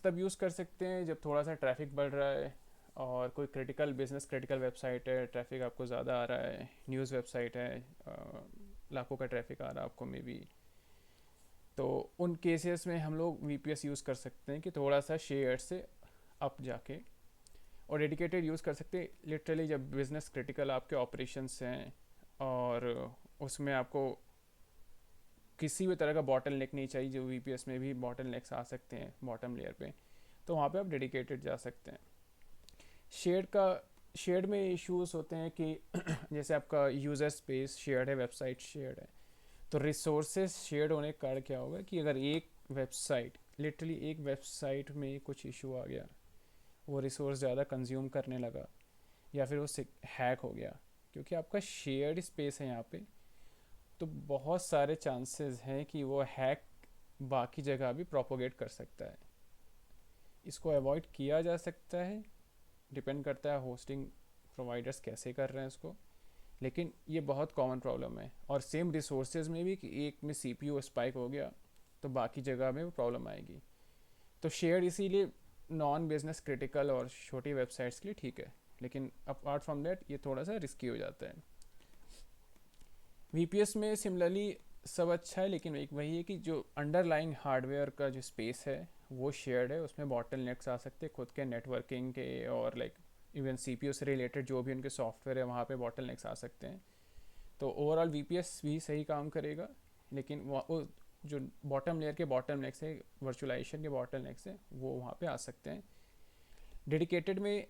तब यूज़ कर सकते हैं जब थोड़ा सा ट्रैफिक बढ़ रहा है और कोई क्रिटिकल बिजनेस क्रिटिकल वेबसाइट है, ट्रैफिक आपको ज़्यादा आ रहा है, न्यूज़ वेबसाइट है, लाखों का ट्रैफिक आ रहा है आपको मे बी, तो उन केसेस में हम लोग वीपीएस यूज़ कर सकते हैं कि थोड़ा सा शेयर से अप जाके, और डेडिकेटेड यूज़ कर सकते हैं लिटरली जब बिज़नेस क्रिटिकल आपके ऑपरेशंस हैं और उसमें आपको किसी भी तरह का बॉटल नेक नहीं चाहिए, जो वीपीएस में भी बॉटल नेक्स आ सकते हैं बॉटम लेयर पे, तो वहाँ पे आप डेडिकेटेड जा सकते हैं। शेयर्ड का शेयर्ड में इश्यूज होते हैं कि जैसे आपका यूज़र स्पेस शेयर्ड है, वेबसाइट शेयर्ड है, तो रिसोर्सेज शेयर्ड होने के कारण क्या होगा कि अगर एक वेबसाइट लिटरली एक वेबसाइट में कुछ इशू आ गया, वो रिसोर्स ज़्यादा कंज्यूम करने लगा या फिर वो हैक हो गया, क्योंकि आपका शेयर्ड स्पेस है यहाँ पे, तो बहुत सारे चांसेस हैं कि वो हैक बाकी जगह भी प्रोपोगेट कर सकता है। इसको अवॉइड किया जा सकता है, डिपेंड करता है होस्टिंग प्रोवाइडर्स कैसे कर रहे हैं इसको, लेकिन ये बहुत कॉमन प्रॉब्लम है। और सेम रिसोर्सेज में भी कि एक में सीपीयू स्पाइक हो गया तो बाकी जगह में वो प्रॉब्लम आएगी। तो शेयर इसीलिए नॉन बिजनेस क्रिटिकल और छोटी वेबसाइट्स के लिए ठीक है, लेकिन अपार्ट फ्रॉम दैट ये थोड़ा सा रिस्की हो जाता है। वीपीएस में सिमिलरली सब अच्छा है, लेकिन एक वही है कि जो अंडरलाइंग हार्डवेयर का जो स्पेस है वो शेयर्ड है, उसमें बॉटल नेक्स आ सकते हैं खुद के नेटवर्किंग के, और लाइक इवन सीपीयू से रिलेटेड जो भी उनके सॉफ्टवेयर है वहाँ पे बॉटल नेक्स आ सकते हैं। तो ओवरऑल वीपीएस भी सही काम करेगा, लेकिन वो जो बॉटम लेयर के बॉटल नेक्स है, वर्चुअलाइजेशन के बॉटल नेक्स है, वो वहाँ पे आ सकते हैं। डेडिकेटेड में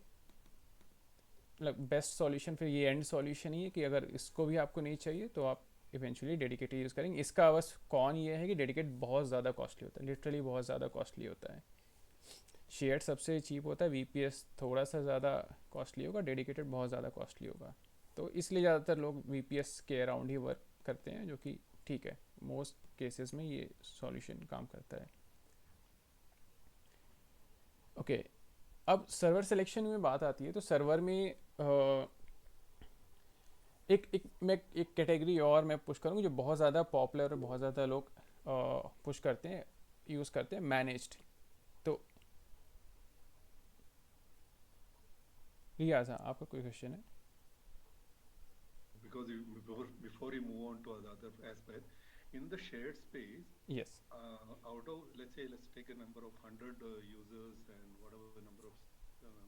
मतलब बेस्ट सॉल्यूशन फिर ये एंड सॉल्यूशन ही है कि अगर इसको भी आपको नहीं चाहिए तो आप इवेंचुअली डेडिकेटेड यूज़ करेंगे। इसका बस कौन ये है कि डेडिकेट बहुत ज़्यादा कॉस्टली होता है, लिटरली बहुत ज़्यादा कॉस्टली होता है। शेयर सबसे चीप होता है, वीपीएस थोड़ा सा ज़्यादा कॉस्टली होगा, डेडिकेटेड बहुत ज़्यादा कॉस्टली होगा। तो इसलिए ज़्यादातर लोग वीपीएस के अराउंड ही वर्क करते हैं, जो कि ठीक है, मोस्ट केसेस में ये सॉल्यूशन काम करता है। ओके, अब सर्वर सिलेक्शन में बात आती है, तो सर्वर में एक मैं एक कैटेगरी और मैं पुश करूँगा जो बहुत ज़्यादा पॉपुलर और बहुत ज़्यादा लोग पुश करते हैं, यूज़ करते हैं, मैनेज्ड। तो रियाज, हाँ आपका कोई क्वेश्चन है? Because before you move on to the other aspect, in the shared space, yes, out of let's take a number of 100 users and whatever the number of uh,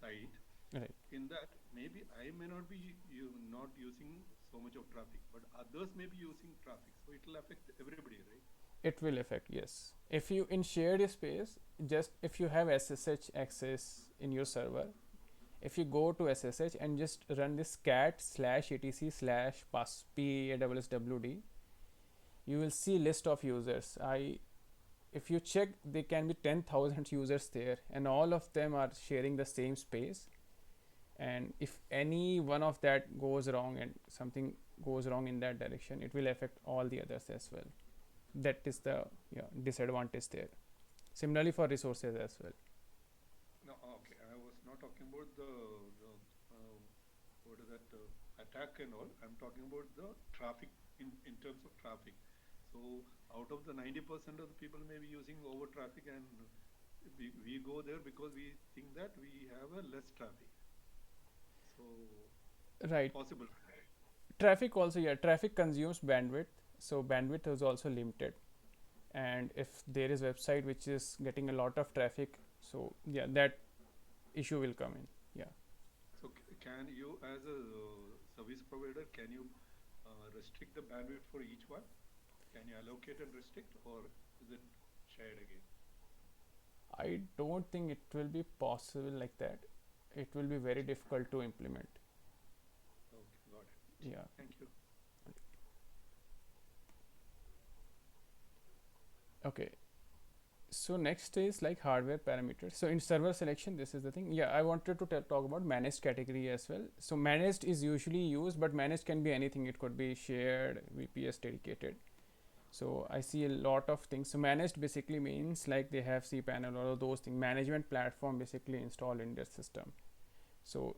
site. Right, In that, maybe I may not be you not using so much of traffic, but others may be using traffic, so it will affect everybody, right? it will affect, yes. If you in shared space, just if you have SSH access in your server, if you go to SSH and just run this cat slash etc slash pass PASSWD, you will see list of users. If you check, there can be 10,000 users there, and all of them are sharing the same space. And if any one of that goes wrong and something goes wrong in that direction, it will affect all the others as well. That is the, yeah, disadvantage there. Similarly for resources as well. No, okay. I was not talking about the what is that attack and all. I'm talking about the traffic in terms of traffic. So out of the 90% of the people may be using over traffic, and we go there because we think that we have a less traffic. So Right. possible. Traffic also, yeah, traffic consumes bandwidth, so bandwidth is also limited. And if there is website which is getting a lot of traffic, so yeah, that issue will come in. Yeah. So can you, as a service provider, can you restrict the bandwidth for each one? Can you allocate and restrict, or is it shared again? I don't think it will be possible like that. It will be very difficult to implement. Okay, got it. Yeah. Thank you. Okay. So next is like hardware parameters. So in server selection, this is the thing. Yeah, I wanted to talk about managed category as well. So managed is usually used, but managed can be anything. It could be shared, VPS, dedicated. So I see a lot of things. So managed basically means like they have cPanel or those things. Management platform basically installed in their system. So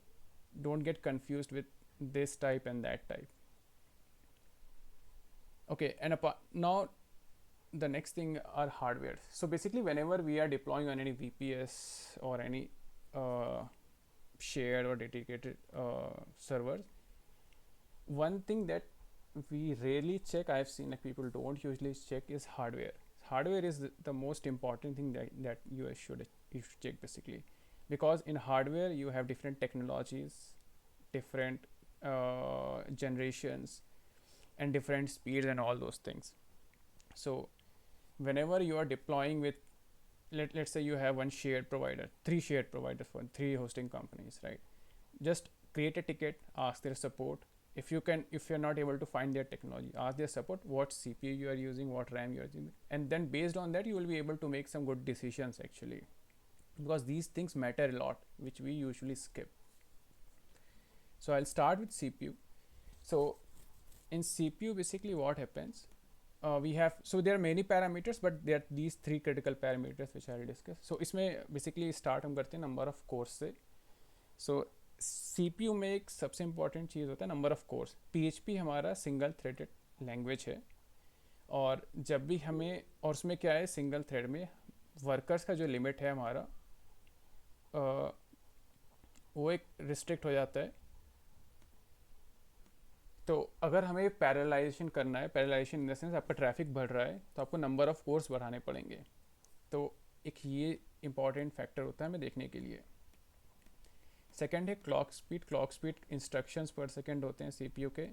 don't get confused with this type and that type. Okay, and now the next thing are hardware. So basically, whenever we are deploying on any VPS or any uh, shared or dedicated servers, one thing that we rarely check, I've seen like people don't usually check, is hardware. Hardware is the most important thing that you should check basically, because in hardware you have different technologies, different generations, and different speeds and all those things. So whenever you are deploying with, let's say you have one shared provider, three shared providers for three hosting companies, right? Just create a ticket, ask their support. If you're not able to find their technology, ask their support what CPU you are using, what RAM you are using, and then based on that you will be able to make some good decisions actually, because these things matter a lot, which we usually skip. So I'll start with CPU. So in CPU, basically what happens, we have, so there are many parameters, but there are these three critical parameters which I will discuss. So इसमें basically start हम करते हैं number of cores से. So CPU में एक सबसे important चीज़ होता है number of cores. PHP हमारा single threaded language है, और जब भी हमें, और उसमें क्या है, single thread में workers का जो limit है हमारा, वो एक restrict हो जाता है. तो अगर हमें पैरेलाइजेशन करना है, पैरेलाइजेशन इन द सेंस आपका ट्रैफिक बढ़ रहा है, तो आपको नंबर ऑफ़ कोर्स बढ़ाने पड़ेंगे. तो एक ये इंपॉर्टेंट फैक्टर होता है हमें देखने के लिए. सेकंड है clock speed. Clock speed instructions पर सेकंड होते हैं सीपीयू के,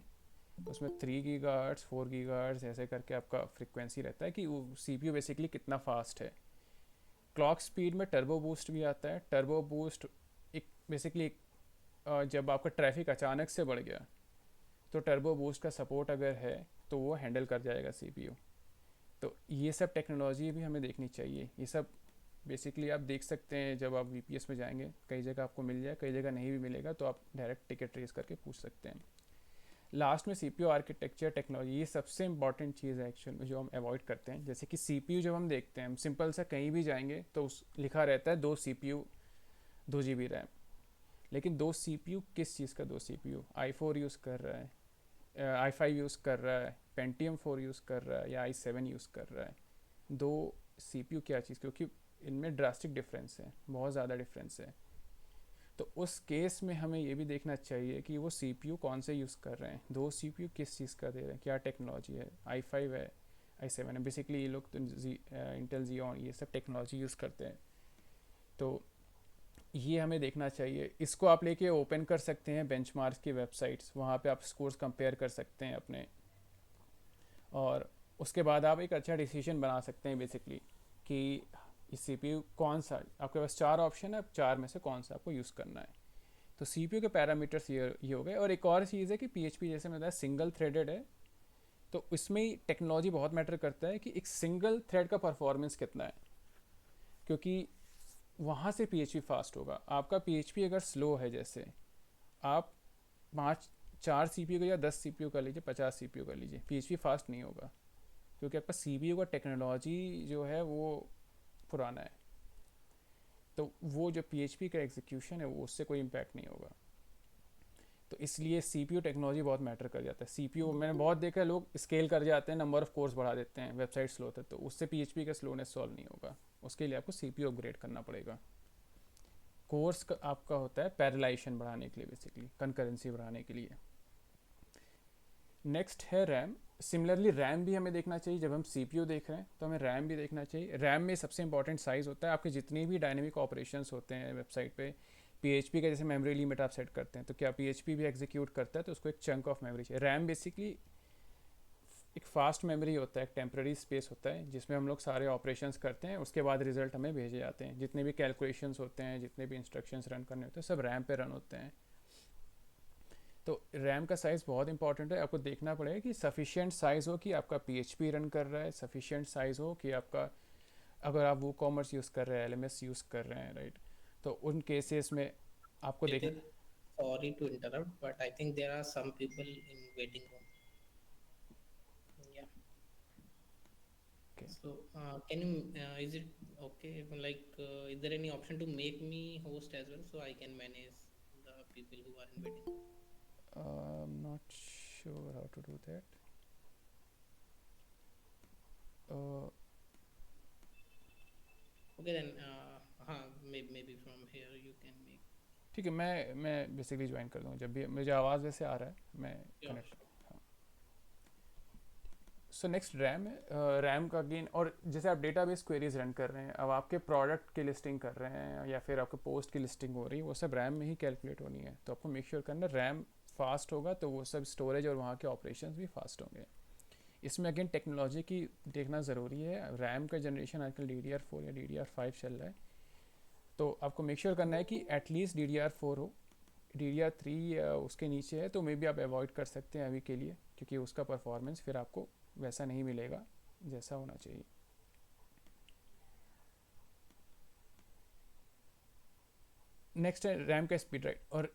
उसमें 3 गीगाहर्ट्ज़ 4 गीगाहर्ट्ज़ ऐसे करके आपका फ्रिक्वेंसी रहता है कि वो सीपीयू बेसिकली कितना फास्ट है. क्लॉक स्पीड में टर्बो बूस्ट भी आता है. टर्बो बूस्ट एक बेसिकली जब आपका ट्रैफिक अचानक से बढ़ गया, तो टर्बो बूस्ट का सपोर्ट अगर है तो वो हैंडल कर जाएगा सीपीयू. तो ये सब टेक्नोलॉजी भी हमें देखनी चाहिए. ये सब बेसिकली आप देख सकते हैं जब आप वीपीएस में जाएंगे, कई जगह आपको मिल जाए, कई जगह नहीं भी मिलेगा, तो आप डायरेक्ट टिकट ट्रेस करके पूछ सकते हैं. लास्ट में सीपीयू आर्किटेक्चर टेक्नोलॉजी, ये सबसे इंपॉर्टेंट चीज़ है एक्चुअल में जो हम अवॉइड करते हैं. जैसे कि सीपीयू जब हम देखते हैं, हम सिंपल सा कहीं भी जाएंगे तो उस लिखा रहता है 2 सीपीयू 2 GB रैम. लेकिन 2 सीपीयू किस चीज़ का 2 सीपीयू? i4 यूज़ कर रहा है, i5 यूज़ कर रहा है, पेंटियम 4 यूज़ कर रहा है, या i7 यूज़ कर रहा है. 2 सीपीयू क्या चीज़, क्योंकि इनमें ड्रास्टिक डिफरेंस है, बहुत ज़्यादा डिफरेंस है. तो उस केस में हमें ये भी देखना चाहिए कि वो सीपीयू कौन से यूज़ कर रहे हैं, 2 सीपीयू किस चीज़ का दे रहे हैं, क्या टेक्नोलॉजी है, i5 है, i7 है. बेसिकली ये लोग तो इंटेल जियोन ये सब टेक्नोलॉजी यूज़ करते हैं. तो ये हमें देखना चाहिए. इसको आप लेके ओपन कर सकते हैं बेंचमार्क्स की वेबसाइट्स, वहाँ पे आप स्कोर्स कंपेयर कर सकते हैं अपने, और उसके बाद आप एक अच्छा डिसीजन बना सकते हैं बेसिकली कि इस सीपीयू कौन सा, आपके पास 4 ऑप्शन है, 4 में से कौन सा आपको यूज़ करना है. तो सीपीयू के पैरामीटर्स ये हो गए. और एक और चीज़ है कि पीएचपी जैसे मैं बताया सिंगल थ्रेडेड है, तो इसमें ही टेक्नोलॉजी बहुत मैटर करता है कि एक सिंगल थ्रेड का परफॉर्मेंस कितना है, क्योंकि वहाँ से पीएचपी फास्ट होगा. आपका पीएचपी अगर स्लो है, जैसे आप 4 सीपीयू का या 10 सीपीयू कर लीजिए, 50 सीपीयू कर लीजिए, पीएचपी फास्ट नहीं होगा, क्योंकि आपका सीपीयू का टेक्नोलॉजी जो है वो पुराना है. तो वो जो पीएचपी का एग्जीक्यूशन है वो उससे कोई इम्पैक्ट नहीं होगा. तो इसलिए सीपीयू टेक्नोलॉजी बहुत मैटर कर जाता है. सीपीयू मैंने बहुत देखा है, लोग स्केल कर जाते हैं, नंबर ऑफ कोर्स बढ़ा देते हैं, वेबसाइट स्लो होता है, तो उससे पीएचपी का स्लोनेस सॉल्व नहीं होगा. उसके लिए आपको सीपीयू अपग्रेड करना पड़ेगा. कोर्स आपका होता है पैरेलाइजेशन बढ़ाने के लिए, बेसिकली कंकरेंसी बढ़ाने के लिए. नेक्स्ट है रैम. सिमिलरली रैम भी हमें देखना चाहिए. जब हम सीपीयू देख रहे हैं तो हमें रैम भी देखना चाहिए. रैम में सबसे इंपॉर्टेंट साइज़ होता है. आपके जितने भी डायनेमिक ऑपरेशंस होते हैं वेबसाइट पे, पीएचपी का जैसे मेमोरी लिमिट आप सेट करते हैं, तो क्या पीएचपी भी एग्जीक्यूट करता है, तो उसको एक चंक ऑफ मेमोरी चाहिए. रैम बेसिकली एक फास्ट मेमोरी होता है, एक टेम्प्रेरी स्पेस होता है जिसमें हम लोग सारे ऑपरेशंस करते हैं, उसके बाद रिजल्ट हमें भेजे जाते हैं. जितने भी कैलकुलेशंस होते हैं, जितने भी इंस्ट्रक्शंस रन करने होते हैं, सब रैम पे रन होते हैं. तो रैम का साइज़ बहुत इंपॉर्टेंट है. आपको देखना पड़ेगा कि सफिशिएंट साइज़ हो कि आपका पीएचपी रन कर रहा है, सफिशिएंट साइज़ हो कि आपका, अगर आप वो कॉमर्स यूज़ कर रहे हैं, एलएमएस यूज़ कर रहे हैं, राइट, तो उन केसेस में आपको देखना. Nitin, sorry to interrupt, but I think there are some people in waiting room. Yeah. Okay. So, can you, is it okay, is there any option to make me host as well so I can manage the people who are in waiting? I'm not sure how to do that. Okay then, maybe from here you can make. ठीक है, मैं basically join कर दूँगा जब भी मुझे आवाज़ वैसे आ रहा है, मैं Sure, कनेक्ट। sure. हाँ, सो नेक्स्ट रैम है। रैम का गेन, और जैसे आप डेटाबेस क्वेरीज रन कर रहे हैं, अब आपके प्रोडक्ट की लिस्टिंग कर रहे हैं या फिर आपके पोस्ट की लिस्टिंग हो रही है, वो सब रैम में ही कैलकुलेट होनी है। तो आपको मेक श्योर करना रैम फास्ट होगा तो वो सब स्टोरेज और वहाँ के ऑपरेशंस भी फास्ट होंगे। इसमें अगेन टेक्नोलॉजी की देखना ज़रूरी है। रैम का जनरेशन आजकल DDR4 या DDR5 चल रहा है, तो आपको मेक श्योर करना है कि एटलीस्ट DDR4 हो। DDR3 या उसके नीचे है तो मे बी आप अवॉइड कर सकते हैं अभी के लिए, क्योंकि उसका परफॉर्मेंस फिर आपको वैसा नहीं मिलेगा जैसा होना चाहिए। नेक्स्ट है रैम का स्पीड, राइट। और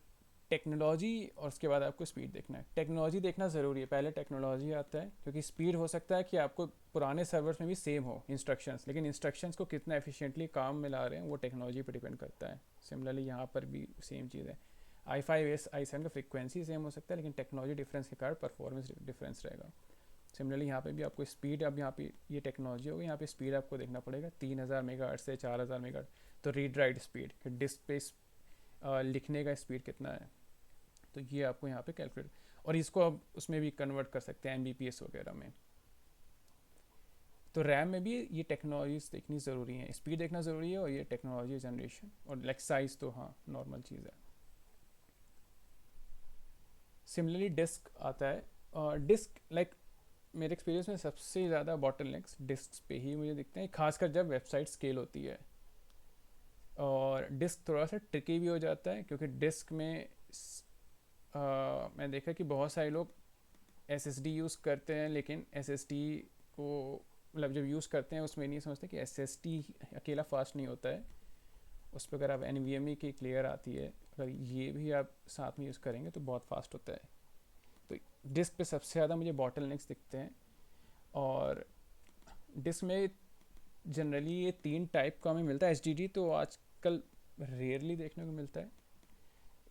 टेक्नोलॉजी, और उसके बाद आपको स्पीड देखना है। टेक्नोलॉजी देखना ज़रूरी है, पहले टेक्नोलॉजी आता है, क्योंकि स्पीड हो सकता है कि आपको पुराने सर्वर्स में भी सेम हो इंस्ट्रक्शंस, लेकिन इंस्ट्रक्शंस को कितना एफिशिएंटली काम में ला रहे हैं वो टेक्नोलॉजी पर डिपेंड करता है। सिमिलरली यहाँ पर भी सेम चीज़ है। i5 i7 का फ्रिक्वेंसी सेम हो सकता है, लेकिन टेक्नोलॉजी डिफरेंस के कारण परफॉर्मेंस डिफरेंस रहेगा। सिमिलरली यहाँ पे भी आपको स्पीड, अब यहाँ पे ये टेक्नोलॉजी होगी, यहाँ पे स्पीड आपको देखना पड़ेगा 3000 मेगाहर्ट्ज़ से 4000 मेगाहर्ट्ज़। तो रीड राइट स्पीड, डिस्क पे लिखने का स्पीड कितना है, तो ये आपको यहाँ पे कैलकुलेट, और इसको अब उसमें भी कन्वर्ट कर सकते हैं MBPS वगैरह में। तो रैम में भी ये टेक्नोलॉजीज देखनी ज़रूरी है, स्पीड देखना ज़रूरी है, और ये टेक्नोलॉजी जनरेशन और लाइक साइज़ तो हाँ नॉर्मल चीज़ है। सिमिलरली डिस्क आता है। डिस्क लाइक मेरे एक्सपीरियंस में सबसे ज़्यादा बॉटलनेक्स डिस्क पे ही मुझे दिखते हैं, खासकर जब वेबसाइट स्केल होती है। और डिस्क थोड़ा सा ट्रिकी भी हो जाता है, क्योंकि डिस्क में मैं देखा कि बहुत सारे लोग SSD यूज़ करते हैं, लेकिन SSD को मतलब जब यूज़ करते हैं उसमें नहीं समझते कि SSD अकेला फास्ट नहीं होता है। उस पर अगर आप NVMe की एक लेयर आती है, अगर ये भी आप साथ में यूज़ करेंगे तो बहुत फास्ट होता है। तो डिस्क पे सबसे ज़्यादा मुझे बॉटलनेक्स दिखते हैं। और डिस्क में जनरली ये 3 टाइप का हमें मिलता है। HDD तो आजकल रेयरली देखने को मिलता है।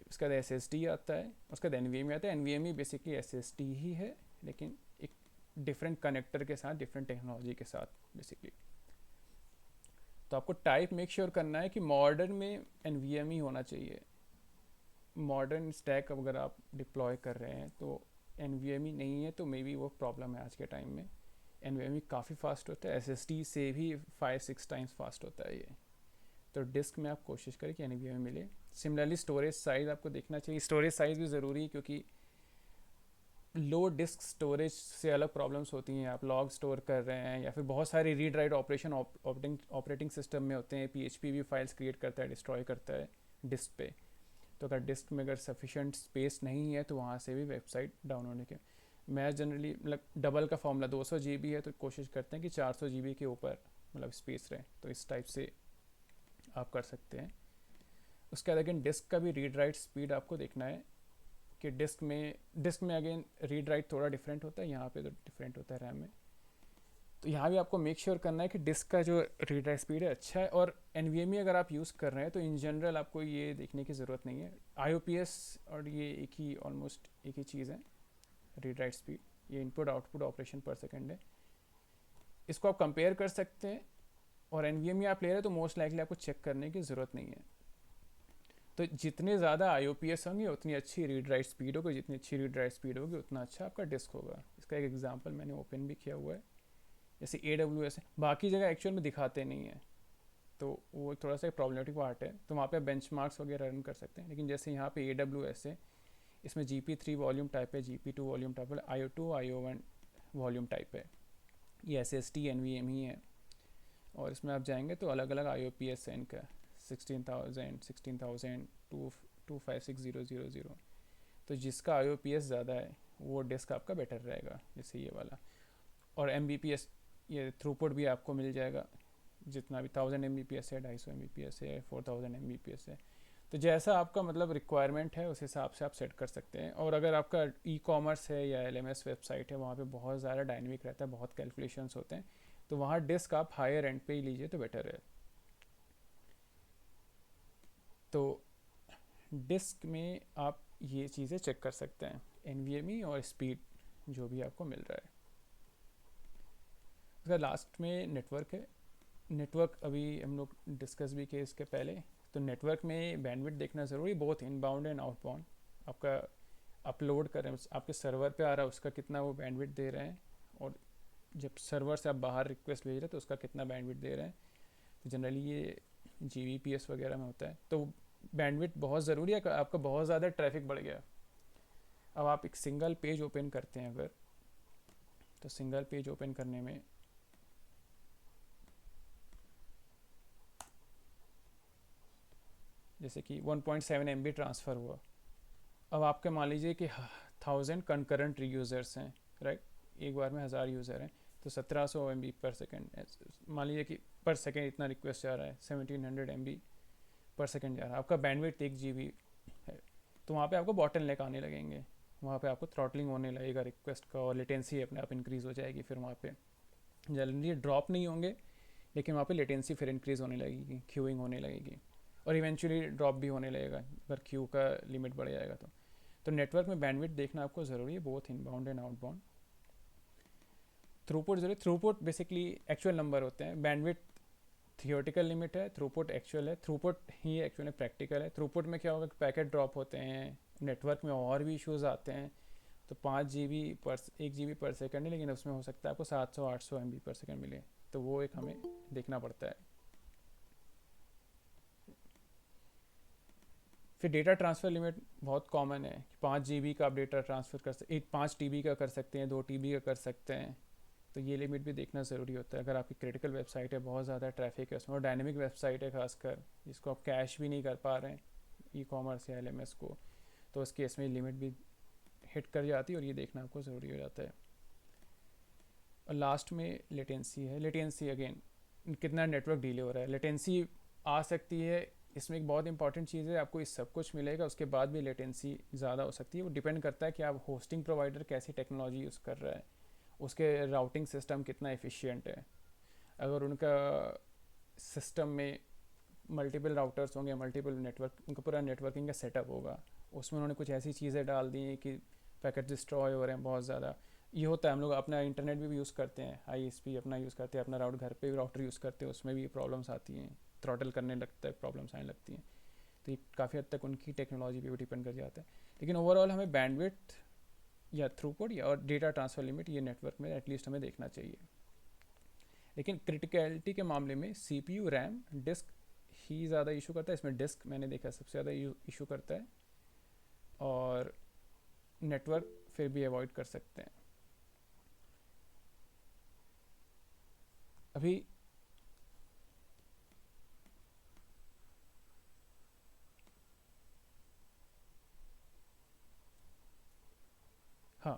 उसके बाद SSD आता है, उसके बाद NVMe आता है। NVMe बेसिकली SSD ही है, लेकिन एक डिफरेंट कनेक्टर के साथ, डिफरेंट टेक्नोलॉजी के साथ बेसिकली। तो आपको टाइप मेक श्योर करना है कि मॉडर्न में NVMe होना चाहिए। मॉडर्न स्टैक अगर आप डिप्लॉय कर रहे हैं तो NVMe नहीं है तो मे बी वो प्रॉब्लम है आज के टाइम में। NVMe काफ़ी फास्ट होता है, SSD से भी 5-6 टाइम्स फास्ट होता है ये। तो डिस्क में आप कोशिश करें कि NVMe मिले। सिमिलरली स्टोरेज साइज़ आपको देखना चाहिए, स्टोरेज साइज़ भी ज़रूरी है, क्योंकि लो डिस्क स्टोरेज से अलग प्रॉब्लम्स होती हैं। आप लॉग स्टोर कर रहे हैं या फिर बहुत सारे read write operation operating system में होते हैं। PHP भी फाइल्स क्रिएट करता है, डिस्ट्रॉय करता है डिस्क पे। तो अगर डिस्क में अगर सफिशेंट स्पेस नहीं है तो वहाँ से भी वेबसाइट डाउन होने के, मैं जनरली मतलब डबल का फॉर्मूला 200 GB है तो कोशिश करते हैं कि 400 GB के ऊपर मतलब स्पेस रहे, तो इस टाइप से आप कर सकते हैं। उसके बाद अगेन डिस्क का भी रीड राइट स्पीड आपको देखना है कि डिस्क में अगेन रीड राइट थोड़ा डिफरेंट होता है, यहाँ पे तो डिफरेंट होता है रैम में। तो यहाँ भी आपको मेक श्योर करना है कि डिस्क का जो रीड राइट स्पीड है अच्छा है। और NVMe अगर आप यूज़ कर रहे हैं तो इन जनरल आपको ये देखने की ज़रूरत नहीं है। IOPS और ये एक ही ऑलमोस्ट एक ही चीज़ है, रीड राइट स्पीड, ये इनपुट आउटपुट ऑपरेशन पर सेकेंड है। इसको आप कंपेयर कर सकते हैं। और NVMe आप ले रहे हैं तो मोस्ट लाइकली आपको चेक करने की ज़रूरत नहीं है। तो जितने ज़्यादा IOPS होंगे उतनी अच्छी रीड राइट स्पीड होगी, जितनी अच्छी रीड राइट स्पीड होगी उतना अच्छा आपका डिस्क होगा। इसका एक एग्जांपल मैंने ओपन भी किया हुआ है, जैसे AWS है, बाकी जगह एक्चुअल में दिखाते नहीं है, तो वो थोड़ा सा प्रॉब्लमेटिक पार्ट है। तो वहाँ पे बेंचमार्क्स वगैरह रन कर सकते हैं। लेकिन जैसे यहाँ पे AWS है, इसमें GP3 वॉल्यूम टाइप है, GP2 वॉल्यूम टाइप है, IO2 IO1 वॉल्यूम टाइप है, ये SSD NVMe है। और इसमें आप जाएंगे तो अलग अलग IOPS है इनका, 16,000 16,000 256,000। तो जिसका IOPS ज़्यादा है वो डिस्क आपका बेटर रहेगा, जैसे ये वाला। और MBPS ये थ्रूपुट भी आपको मिल जाएगा, जितना भी 1000 MBPS है, 250 MBPS है, 4000 MBPS है। तो जैसा आपका मतलब रिक्वायरमेंट है उस हिसाब से आप सेट कर सकते हैं। और अगर आपका E-कॉमर्स है या LMS वेबसाइट है, वहाँ पे बहुत ज़्यादा डायनेमिक रहता है, बहुत कैलकुलेशंस होते हैं, तो वहाँ डिस्क आप हायर एंड पे ही लीजिए तो बेटर है। तो डिस्क में आप ये चीज़ें चेक कर सकते हैं, NVMe और स्पीड जो भी आपको मिल रहा है। उसका लास्ट में नेटवर्क है। नेटवर्क अभी हम लोग डिस्कस भी किए इसके पहले। तो नेटवर्क में बैंडविड्थ देखना ज़रूरी, बहुत इनबाउंड एंड आउटबाउंड। आपका अपलोड कर रहे हैं आपके सर्वर पे आ रहा है उसका कितना वो बैंडविड्थ दे रहे हैं, और जब सर्वर से आप बाहर रिक्वेस्ट भेज रहे हैं तो उसका कितना बैंडविड्थ दे रहे हैं। तो जनरली ये GBPS वगैरह में होता है। तो बैंडविड्थ बहुत ज़रूरी है। आपका बहुत ज़्यादा ट्रैफिक बढ़ गया, अब आप एक सिंगल पेज ओपन करते हैं अगर, तो सिंगल पेज ओपन करने में जैसे कि 1.7 MB ट्रांसफ़र हुआ। अब आपके मान लीजिए कि 1000 कंकरेंट यूज़र्स हैं, राइट, एक बार में 1000 यूज़र हैं, तो 1700 MB पर सेकेंड मान लीजिए कि पर सेकेंड इतना रिक्वेस्ट जा रहा है, 1700 MB पर सेकेंड जा रहा है। आपका बैंडविड्थ 1 GB है, तो वहाँ पे आपको बॉटलनेक आने लगेंगे, वहाँ पे आपको थ्रॉटलिंग होने लगेगा रिक्वेस्ट का, और लेटेंसी अपने आप इंक्रीज़ हो जाएगी। फिर वहाँ पे जल्दी ड्रॉप नहीं होंगे, लेकिन वहाँ पे लेटेंसी फिर इंक्रीज़ होने लगेगी, क्यूइंग होने लगेगी, और इवेंचुअली ड्रॉप भी होने लगेगा अगर क्यू का लिमिट बढ़ जाएगा तो नेटवर्क में बैंडविड्थ देखना आपको ज़रूरी है, both inbound and outbound. Throughput जरूरी, थ्रूपुट बेसिकली एक्चुअल नंबर होते हैं, बैंडविड्थ थियोरेटिकल लिमिट है, थ्रूपुट एक्चुअल है। थ्रूपुट ही एक्चुअल में प्रैक्टिकल है। थ्रूपुट में क्या होगा कि पैकेट ड्रॉप होते हैं, नेटवर्क में और भी इश्यूज आते हैं। तो 5 GB पर 1 GB पर सेकेंड है, लेकिन उसमें हो सकता है आपको 700-800 MB पर सेकेंड मिले, तो वो एक हमें देखना पड़ता है। फिर डेटा ट्रांसफ़र लिमिट बहुत कॉमन है कि 5 GB का आप डेटा ट्रांसफ़र कर सकते, 5 TB का कर सकते हैं, 2 TB का कर सकते हैं। तो ये लिमिट भी देखना ज़रूरी होता है। अगर आपकी क्रिटिकल वेबसाइट है, बहुत ज़्यादा ट्रैफिक है उसमें, और डायनेमिक वेबसाइट है खासकर, जिसको आप कैश भी नहीं कर पा रहे हैं ई-कॉमर्स या LMS को, तो उस केस में लिमिट भी हिट कर जाती है, और ये देखना आपको ज़रूरी हो जाता है। और लास्ट में लेटेंसी है। लेटेंसी अगेन कितना नेटवर्क डिले हो रहा है, लेटेंसी आ सकती है। इसमें एक बहुत इंपॉर्टेंट चीज़ है, आपको इस सब कुछ मिलेगा उसके बाद भी लेटेंसी ज़्यादा हो सकती है। वो डिपेंड करता है कि आप होस्टिंग प्रोवाइडर कैसी टेक्नोलॉजी यूज़ कर रहा है, उसके राउटिंग सिस्टम कितना एफिशिएंट है। अगर उनका सिस्टम में मल्टीपल राउटर्स होंगे, मल्टीपल नेटवर्क, उनका पूरा नेटवर्किंग का सेटअप होगा, उसमें उन्होंने कुछ ऐसी चीज़ें डाल दी हैं कि पैकेट डिस्ट्रॉय हो रहे हैं बहुत ज़्यादा। ये होता है, हम लोग अपना इंटरनेट भी यूज़ करते हैं, ISP अपना यूज़ करते हैं, अपना घर पे भी राउटर यूज़ करते हैं, उसमें भी प्रॉब्लम्स आती हैं, थ्रॉटल करने लगता है, प्रॉब्लम्स आने लगती हैं। तो ये काफ़ी हद तक उनकी टेक्नोलॉजी पे भी डिपेंड कर जाता है। लेकिन ओवरऑल हमें बैंडविड्थ या थ्रूपुट या और डेटा ट्रांसफ़र लिमिट ये नेटवर्क में एटलीस्ट हमें देखना चाहिए। लेकिन क्रिटिकलिटी के मामले में CPU, RAM, डिस्क ही ज़्यादा इशू करता है। इसमें डिस्क मैंने देखा सबसे ज़्यादा इशू करता है, और नेटवर्क फिर भी अवॉइड कर सकते हैं। अभी हाँ,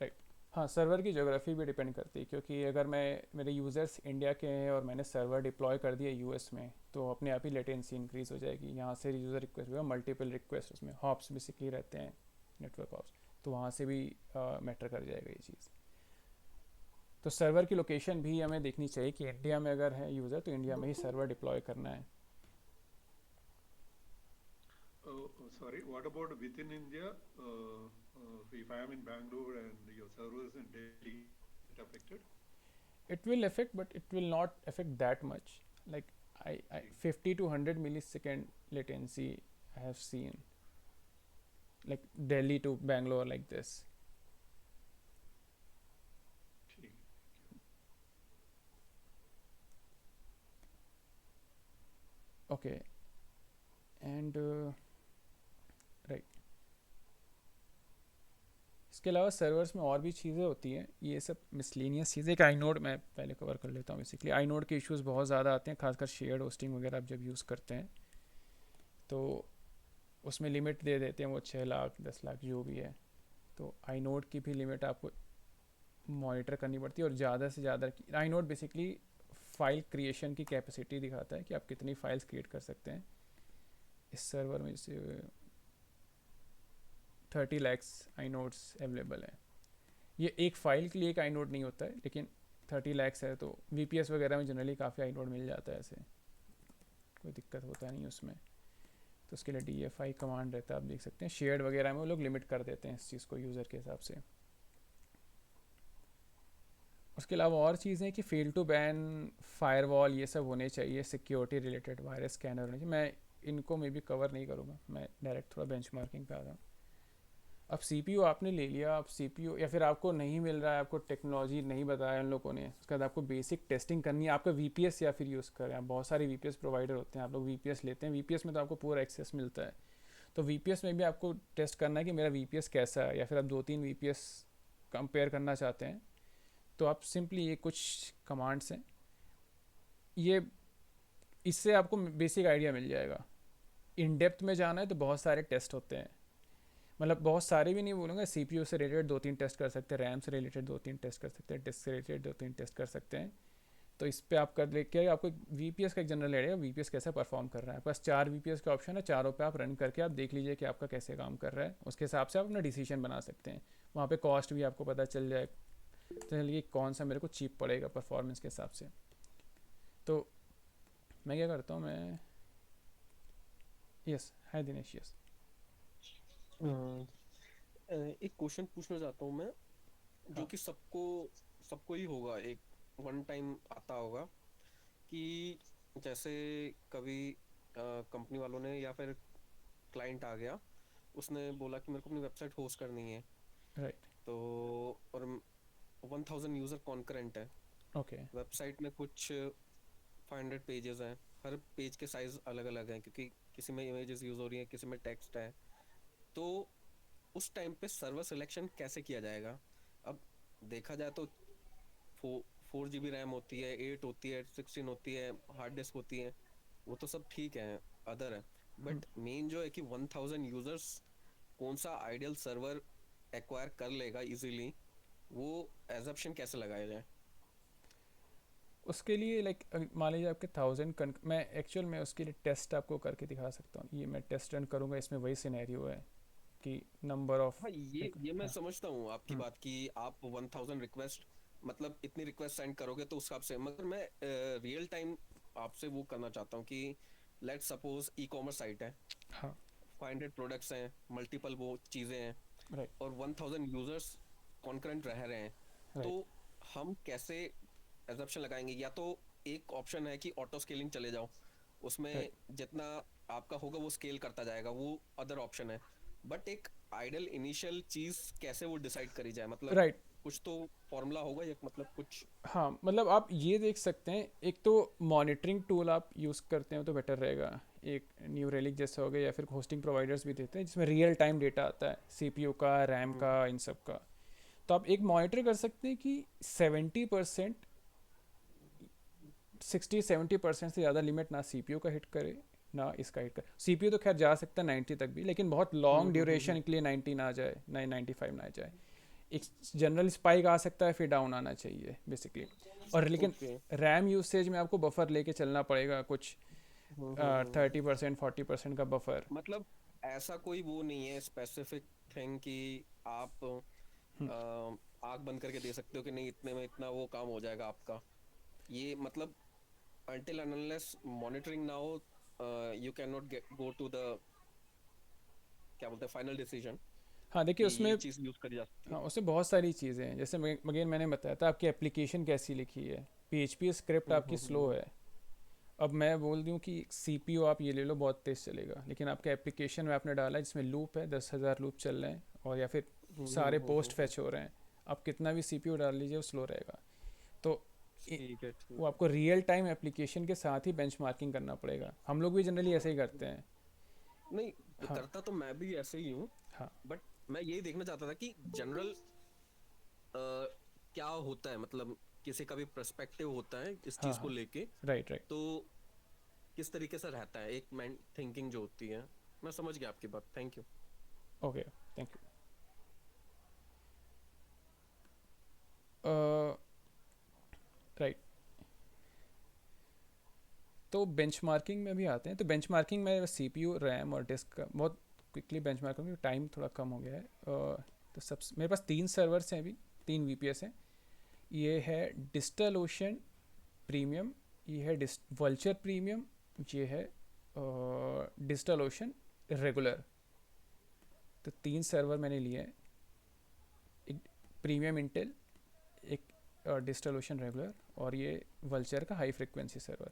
राइट, हाँ, सर्वर की ज्योग्राफी भी डिपेंड करती है, क्योंकि अगर मेरे यूज़र्स इंडिया के हैं और मैंने सर्वर डिप्लॉय कर दिया US में, तो अपने आप ही लेटेंसी इंक्रीज़ हो जाएगी। यहाँ से यूज़र रिक्वेस्ट हुआ, मल्टीपल रिक्वेस्ट, उसमें हॉप्स बेसिकली रहते हैं, नेटवर्क हॉप्स, तो वहाँ से भी मैटर कर जाएगा ये चीज़। तो सर्वर की लोकेशन भी हमें देखनी चाहिए कि इंडिया में अगर है यूज़र तो इंडिया में ही सर्वर डिप्लॉय करना है। Sorry, what about within India? If I am in Bangalore and your server is in Delhi, is it affected? It will affect, but it will not affect that much. Like I 50 to 100 millisecond latency I have seen, like Delhi to Bangalore, like this. ठीक, Okay, and right. इसके अलावा servers में और भी चीज़ें होती हैं, ये सब मिसलेनियस चीज़ें। एक आईनोड मैं पहले कवर कर लेता हूँ। बेसिकली आईनोड के इश्यूज़ बहुत ज़्यादा आते हैं, खासकर शेयर्ड होस्टिंग वगैरह आप जब यूज़ करते हैं, तो उसमें लिमिट दे देते हैं वो 6 लाख 10 लाख जो भी है। तो आईनोड की भी लिमिट आपको मॉनिटर करनी पड़ती है, और ज़्यादा से ज़्यादा आईनोड बेसिकली फाइल क्रिएशन की कैपेसिटी दिखाता है कि आप कितनी फाइल्स क्रिएट कर सकते हैं इस सर्वर में। जैसे 30 लैक्स आईनोड्स अवेलेबल हैं। ये एक फ़ाइल के लिए एक आईनोड नहीं होता है, लेकिन 30 लैक्स है, तो VPS वगैरह में जनरली काफ़ी आईनोड मिल जाता है, ऐसे कोई दिक्कत होता नहीं उसमें। तो उसके लिए DFI कमांड रहता है, आप देख सकते हैं। शेयर्ड वगैरह में वो लोग लिमिट कर देते हैं इस चीज़ को यूज़र के हिसाब से। उसके अलावा और चीज़ें कि फेल टू बैन, फायरवॉल, ये सब होने चाहिए, सिक्योरिटी रिलेटेड वायरस स्कैनर होने चाहिए। मैं इनको में भी कवर नहीं करूँगा, मैं डायरेक्ट थोड़ा बेंचमार्किंग पे आ रहा हूँ। अब सीपीयू आपने ले लिया, अब सीपीयू या फिर आपको नहीं मिल रहा है, आपको टेक्नोलॉजी नहीं बताया उन लोगों ने, उसके बाद आपको बेसिक टेस्टिंग करनी है, आपका वीपीएस या फिर यूज़ करें। आप बहुत सारे वीपीएस प्रोवाइडर होते हैं, आप लोग वीपीएस लेते हैं, वीपीएस में तो आपको पूरा एक्सेस मिलता है। तो वीपीएस में भी आपको टेस्ट करना है कि मेरा वीपीएस कैसा है, या फिर आप 2-3 वीपीएस कंपेयर करना चाहते हैं, तो आप सिंपली ये कुछ कमांड्स हैं, ये इससे आपको बेसिक आइडिया मिल जाएगा। इन डेप्थ में जाना है तो बहुत सारे टेस्ट होते हैं, मतलब बहुत सारे भी नहीं बोलूँगा, सीपीयू से रिलेटेड 2-3 टेस्ट कर सकते हैं, रैम से रिलेटेड 2-3 टेस्ट कर सकते हैं, डिस्क से रिलेटेड 2-3 टेस्ट कर सकते हैं। तो इस पे आप कर लेके आपको वीपीएस का एक जनरल आइडिया, वीपीएस कैसे परफॉर्म कर रहा है। बस 4 वीपीएस का ऑप्शन है, चारों पे आप रन करके आप देख लीजिए कि आपका कैसे काम कर रहा है, उसके हिसाब से आप अपना डिसीजन बना सकते हैं। वहाँ पे कॉस्ट भी आपको पता चल जाए, चलिए कौन सा मेरे को चीप पड़ेगा परफॉर्मेंस के हिसाब से। तो मैं क्या करता हूँ, मैं यस, हाय दिनेश, यस। एक क्वेश्चन पूछना चाहता हूँ मैं, जो हाँ कि सबको सबको ही होगा, एक वन टाइम आता होगा कि जैसे कभी कंपनी वालों ने या फिर क्लाइंट आ गया, उसने बोला कि मेरे को अपनी वेबसाइट होस्ट करनी है, राइट, तो और 1000 यूजर कॉन्करेंट है, ओके, वेबसाइट में कुछ 500 पेजेस हैं, हर पेज के साइज अलग अलग हैं क्योंकि किसी में इमेजेस यूज हो रही है, किसी में टेक्स्ट है। तो उस टाइम पे सर्वर सिलेक्शन कैसे किया जाएगा? अब देखा जाए तो 4 GB रैम होती है, 8 होती है, 16 होती है, हार्ड डिस्क होती है, वो तो सब ठीक है, अदर है। बट मेन जो है कि 1000 यूजर्स कौन सा आइडियल सर्वर एक्वायर कर लेगा इजीली, वो एजम्पशन कैसे लगाया जाए? उसके लिए लाइक मान लीजिए आपके 1000 मैं एक्चुअल में उसके लिए टेस्ट आपको करके दिखा सकता हूँ, ये मैं टेस्ट रन करूँगा, इसमें वही सिनेरियो है कि नंबर ऑफ हाँ, ये मैं हाँ, समझता हूँ आपकी हम्म, बात कि आप 1000 रिक्वेस्ट, मतलब इतनी रिक्वेस्ट सेंड करोगे तो उस हिसाब से, मगर मैं रियल टाइम आपसे वो करना चाहता हूँ कि let suppose e commerce site है, हाँ, 500 प्रोडक्ट्स हैं, मल्टीपल वो चीज़ें हैं, राइट, और 1000 यूजर्स कॉन्करेंट रह रहे हैं, तो राइट, हम कैसे एजम्पशन लगाएंगे? या तो एक ऑप्शन है कि ऑटो स्केलिंग चले जाओ, उसमें राइट, जितना आपका होगा वो स्केल करता जाएगा, वो अदर ऑप्शन है। बट एक आइडल इनिशियल चीज कैसे वो डिसाइड करी जाए, मतलब राइट, कुछ तो फॉर्मूला होगा या मतलब कुछ? हाँ, मतलब आप ये देख सकते हैं, एक तो मॉनिटरिंग टूल आप यूज़ करते हो तो बेटर रहेगा, एक न्यू रेलिक जैसे हो गए, या फिर होस्टिंग प्रोवाइडर्स भी देते हैं जिसमें रियल टाइम डेटा आता है, सीपीयू का, रैम हम्म, का, इन सब का। तो आप एक मॉनिटर कर सकते हैं कि 70%, 60-70% से ज़्यादा लिमिट ना सीपीयू का हिट करे, ना इसका हिट करे। सीपीयू तो खैर जा सकता है 90 तक भी, लेकिन बहुत लॉन्ग ड्यूरेशन के लिए 90 ना जाए, ना 95 ना जाए। एक जनरल स्पाइक आ सकता है, फिर डाउन आना चाहिए बेसिकली। और लेकिन ओके। रैम यूसेज में आपको बफर लेके चलना पड़ेगा, कुछ हम्म। 30% 40% का बफर। मतलब ऐसा कोई वो नहीं है स्पेसिफिक थिंग कि आप आग बंद करके दे सकते हो कि नहीं इतने में इतना वो काम हो जाएगा आपका, ये मतलब until and unless monitoring now you cannot go to the, क्या बोलते हैं, फाइनल डिसीजन हाँ देखिए कि उसमें, ये चीज यूज करी जा सकती हाँ है। उसमें बहुत सारी चीज़ें हैं, जैसे अगेन मैंने बताया था आपकी एप्लीकेशन कैसी लिखी है, पीएचपी स्क्रिप्ट आपकी स्लो हम्म। है। अब मैं बोल दूं कि सीपीयू आप ये ले लो बहुत तेज़ चलेगा, लेकिन आपके एप्लीकेशन में आपने डाला है जिसमें लूप है, 10,000 लूप चल रहे हैं, और या फिर सारे पोस्ट फैच हो रहे हैं, आप कितना भी सीपीयू डाल लीजिए वो स्लो रहेगा। तो ठीक है, वो ठीक है। आपको रियल टाइम एप्लीकेशन के साथ ही बेंचमार्किंग करना पड़ेगा, हम लोग भी जनरली ऐसे ही करते हैं। नहीं, हाँ करता तो मैं भी ऐसे ही हूँ, हाँ बट मैं यही देखना चाहता था कि जनरल क्या होता है, मतलब किसी का भी पर्सपेक्टिव होता है इस हाँ चीज को हाँ, लेके, राइट राइट, तो किस तरीके से रहता है एक मैं थिंकिंग जो होती है। मैं समझ गया आपकी बात, thank you. Okay, thank you, right. तो बेंचमार्किंग में भी आते हैं, तो बेंचमार्किंग में सीपीयू, रैम और डिस्क का बहुत क्विकली बेंचमार्क करूँगी, टाइम थोड़ा कम हो गया है। तो सब मेरे पास 3 सर्वर्स हैं अभी, 3 वीपीएस हैं। ये है डिजिटल ओशन प्रीमियम, ये है वल्चर प्रीमियम, ये है डिजिटल ओशन रेगुलर। तो 3 सर्वर मैंने लिए हैं, एक प्रीमियम इंटेल, एक डिजिटल ओशन रेगुलर, और ये वल्चर का हाई फ्रिक्वेंसी सर्वर।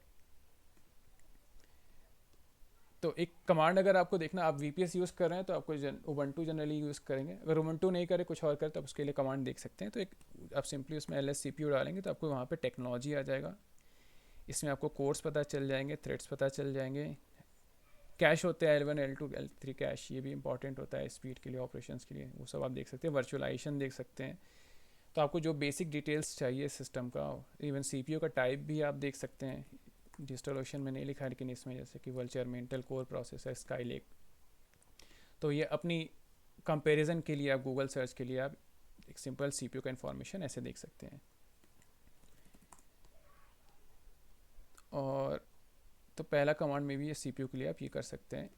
तो एक कमांड अगर आपको देखना, आप VPS यूज़ कर रहे हैं तो आपको उबंटू जनरली यूज़ करेंगे, अगर उबंटू नहीं करे कुछ और करे तो आप उसके लिए कमांड देख सकते हैं। तो एक आप सिंपली उसमें LS CPU डालेंगे तो आपको वहाँ पे टेक्नोलॉजी आ जाएगा, इसमें आपको कोर्स पता चल जाएंगे, थ्रेड्स पता चल जाएंगे, कैश होते हैं L1 L2 L3 कैश, ये भी इंपॉर्टेंट होता है स्पीड के लिए, ऑपरेशंस के लिए, वो सब आप देख सकते हैं, वर्चुअलाइजेशन देख सकते हैं। तो आपको जो बेसिक डिटेल्स चाहिए सिस्टम का, इवन CPU का टाइप भी आप देख सकते हैं। डिजिटल ओशन में नहीं लिखा है लेकिन इसमें जैसे कि वल्चर में इंटेल कोर प्रोसेसर स्काईलेक। तो ये अपनी कंपैरिजन के लिए आप गूगल सर्च के लिए आप एक सिंपल CPU का इंफॉर्मेशन ऐसे देख सकते हैं। और तो पहला कमांड में भी ये CPU के लिए आप ये कर सकते हैं।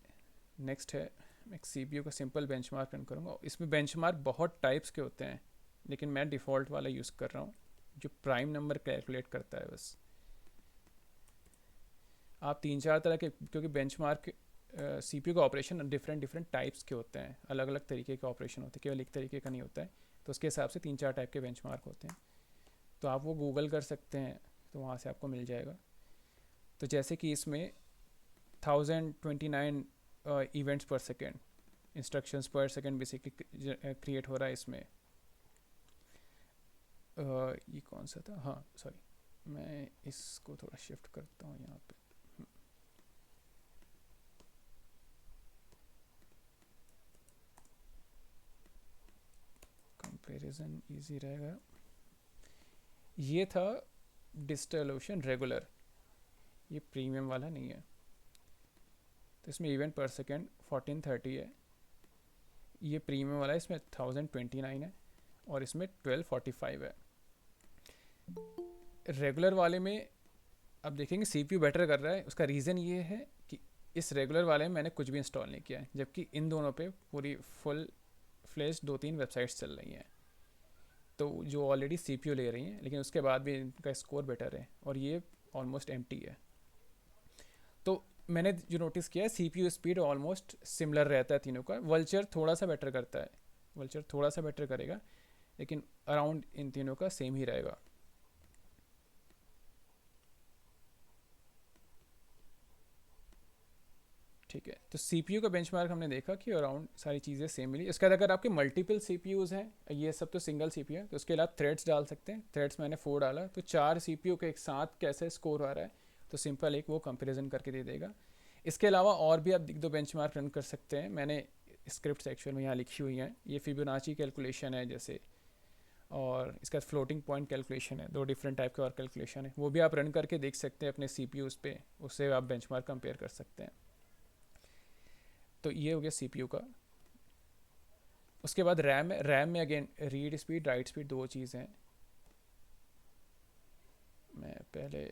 नेक्स्ट है, मैं एक CPU का सिंपल बेंचमार्क रन करूँगा। इसमें बेंचमार्क बहुत टाइप्स के होते हैं लेकिन मैं डिफ़ॉल्ट वाला यूज़ कर रहा हूँ जो प्राइम नंबर कैलकुलेट करता है बस। आप 3-4 तरह के, क्योंकि बेंचमार्क CPU का ऑपरेशन डिफरेंट टाइप्स के होते हैं, अलग अलग तरीके के ऑपरेशन होते हैं, केवल एक तरीके का नहीं होता है। तो उसके हिसाब से 3-4 टाइप के बेंचमार्क होते हैं, तो आप वो गूगल कर सकते हैं, तो वहाँ से आपको मिल जाएगा। तो जैसे कि इसमें 1029 इवेंट्स पर सेकेंड, इंस्ट्रक्शंस पर सेकेंड बेसिकली क्रिएट हो रहा है इसमें। ये कौन सा था, हाँ सॉरी, मैं इसको थोड़ा शिफ्ट करता हूँ यहाँ पे। कंपैरिजन इजी रहेगा। ये था डिजिटल ओशन रेगुलर, ये प्रीमियम वाला नहीं है। तो इसमें इवेंट पर सेकेंड 1430 है, ये प्रीमियम वाला है, इसमें 1029 है और इसमें 1245 है। रेगुलर वाले में अब देखेंगे CPU बेटर कर रहा है, उसका रीज़न ये है कि इस रेगुलर वाले में मैंने कुछ भी इंस्टॉल नहीं किया है, जबकि इन दोनों पे पूरी फुल फ्लेश 2-3 वेबसाइट्स चल रही हैं, तो जो ऑलरेडी CPU ले रही हैं, लेकिन उसके बाद भी इनका स्कोर बेटर है और ये ऑलमोस्ट एम्प्टी है। तो मैंने जो नोटिस किया है CPU स्पीड ऑलमोस्ट सिमिलर रहता है तीनों का। वल्चर थोड़ा सा बेटर करता है, वल्चर थोड़ा सा बेटर करेगा, लेकिन अराउंड इन तीनों का सेम ही रहेगा। ठीक है, तो CPU का बेंचमार्क हमने देखा कि अराउंड सारी चीज़ें सेम मिली। इसके बाद अगर आपके मल्टीपल CPUs हैं, ये सब तो सिंगल CPU है, तो उसके अलावा थ्रेड्स डाल सकते हैं। थ्रेड्स मैंने 4 डाला, तो 4 CPU के एक साथ कैसे स्कोर आ रहा है, तो सिंपल एक वो कंपेरिजन करके दे देगा। इसके अलावा और भी आप 2 बेंचमार्क रन कर सकते हैं, मैंने स्क्रिप्ट एक्चुअल में यहाँ लिखी हुई हैं। ये फिबोनाची कैलकुलेशन है जैसे, और इसका फ्लोटिंग पॉइंट कैलकुलेशन है, 2 डिफरेंट टाइप के और कैलकुलेशन है, वो भी आप रन करके देख सकते हैं अपने CPUs पे, उससे आप बेंचमार्क कंपेयर कर सकते हैं। तो ये हो गया CPU का। उसके बाद रैम है, रैम में again read speed right speed 2 चीज़ हैं। मैं पहले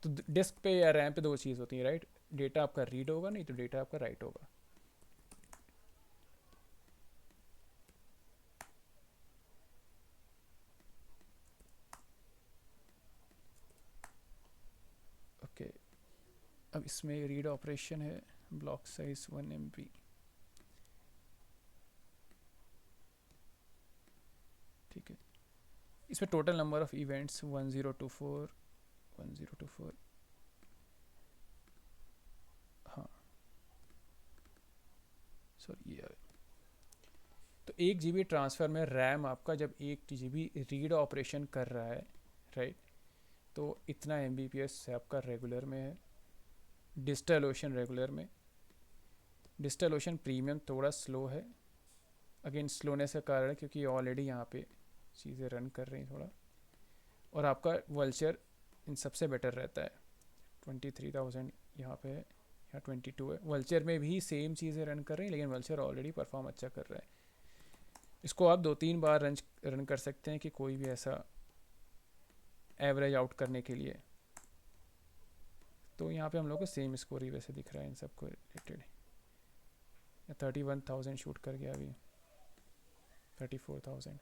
तो डिस्क पे या रैम पे 2 चीज़ होती है राइट, डेटा आपका रीड होगा, नहीं तो डेटा आपका राइट होगा। ओके, अब इसमें रीड ऑपरेशन है, ब्लॉक साइज 1 MB। ठीक है, इसमें टोटल नंबर ऑफ इवेंट्स 1024 हाँ सॉरी ये। तो 1 GB ट्रांसफ़र में रैम आपका जब 1 GB रीड ऑपरेशन कर रहा है राइट, तो इतना Mbps आपका रेगुलर में है। डिजिटल ओशन रेगुलर में, डिजिटल ओशन प्रीमियम थोड़ा स्लो है, अगेन स्लोनेस का कारण है क्योंकि ऑलरेडी यहाँ पे चीज़ें रन कर रही हैं थोड़ा। और आपका वल्चर इन सबसे बेटर रहता है, 23,000 यहाँ पे है, यहाँ 22 है। वल्चर में भी सेम चीज़ें रन कर रही हैं, लेकिन वल्चर ऑलरेडी परफॉर्म अच्छा कर रहा है। इसको आप 2-3 बार रन कर सकते हैं कि कोई भी ऐसा एवरेज आउट करने के लिए। तो यहाँ पे हम लोग को सेम स्कोर ही वैसे दिख रहा है इन सबको रिलेटेड। 31,000 शूट कर गया अभी, 34,000।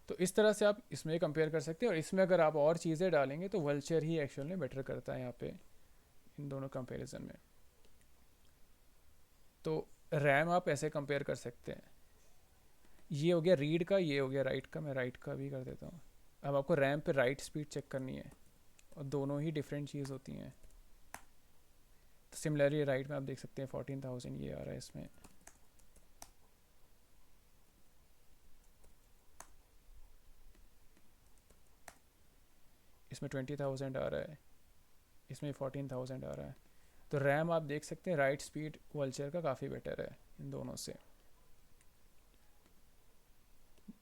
तो इस तरह से आप इसमें कंपेयर कर सकते हैं, और इसमें अगर आप और चीज़ें डालेंगे तो वल्चर ही एक्चुअल में बेटर करता है यहाँ पे इन दोनों कंपैरिजन में। तो रैम आप ऐसे कंपेयर कर सकते हैं, ये हो गया रीड का, ये हो गया राइट का, मैं राइट का भी कर देता हूँ। अब आपको रैम पे राइट स्पीड चेक करनी है, और दोनों ही डिफरेंट चीज़ होती हैं। तो सिमिलरली राइट में आप देख सकते हैं 14,000 ये आ रहा है इसमें, इसमें 20,000 आ रहा है, इसमें 14,000 आ रहा है। तो रैम आप देख सकते हैं राइट स्पीड वल्चर का काफ़ी बेटर है इन दोनों से।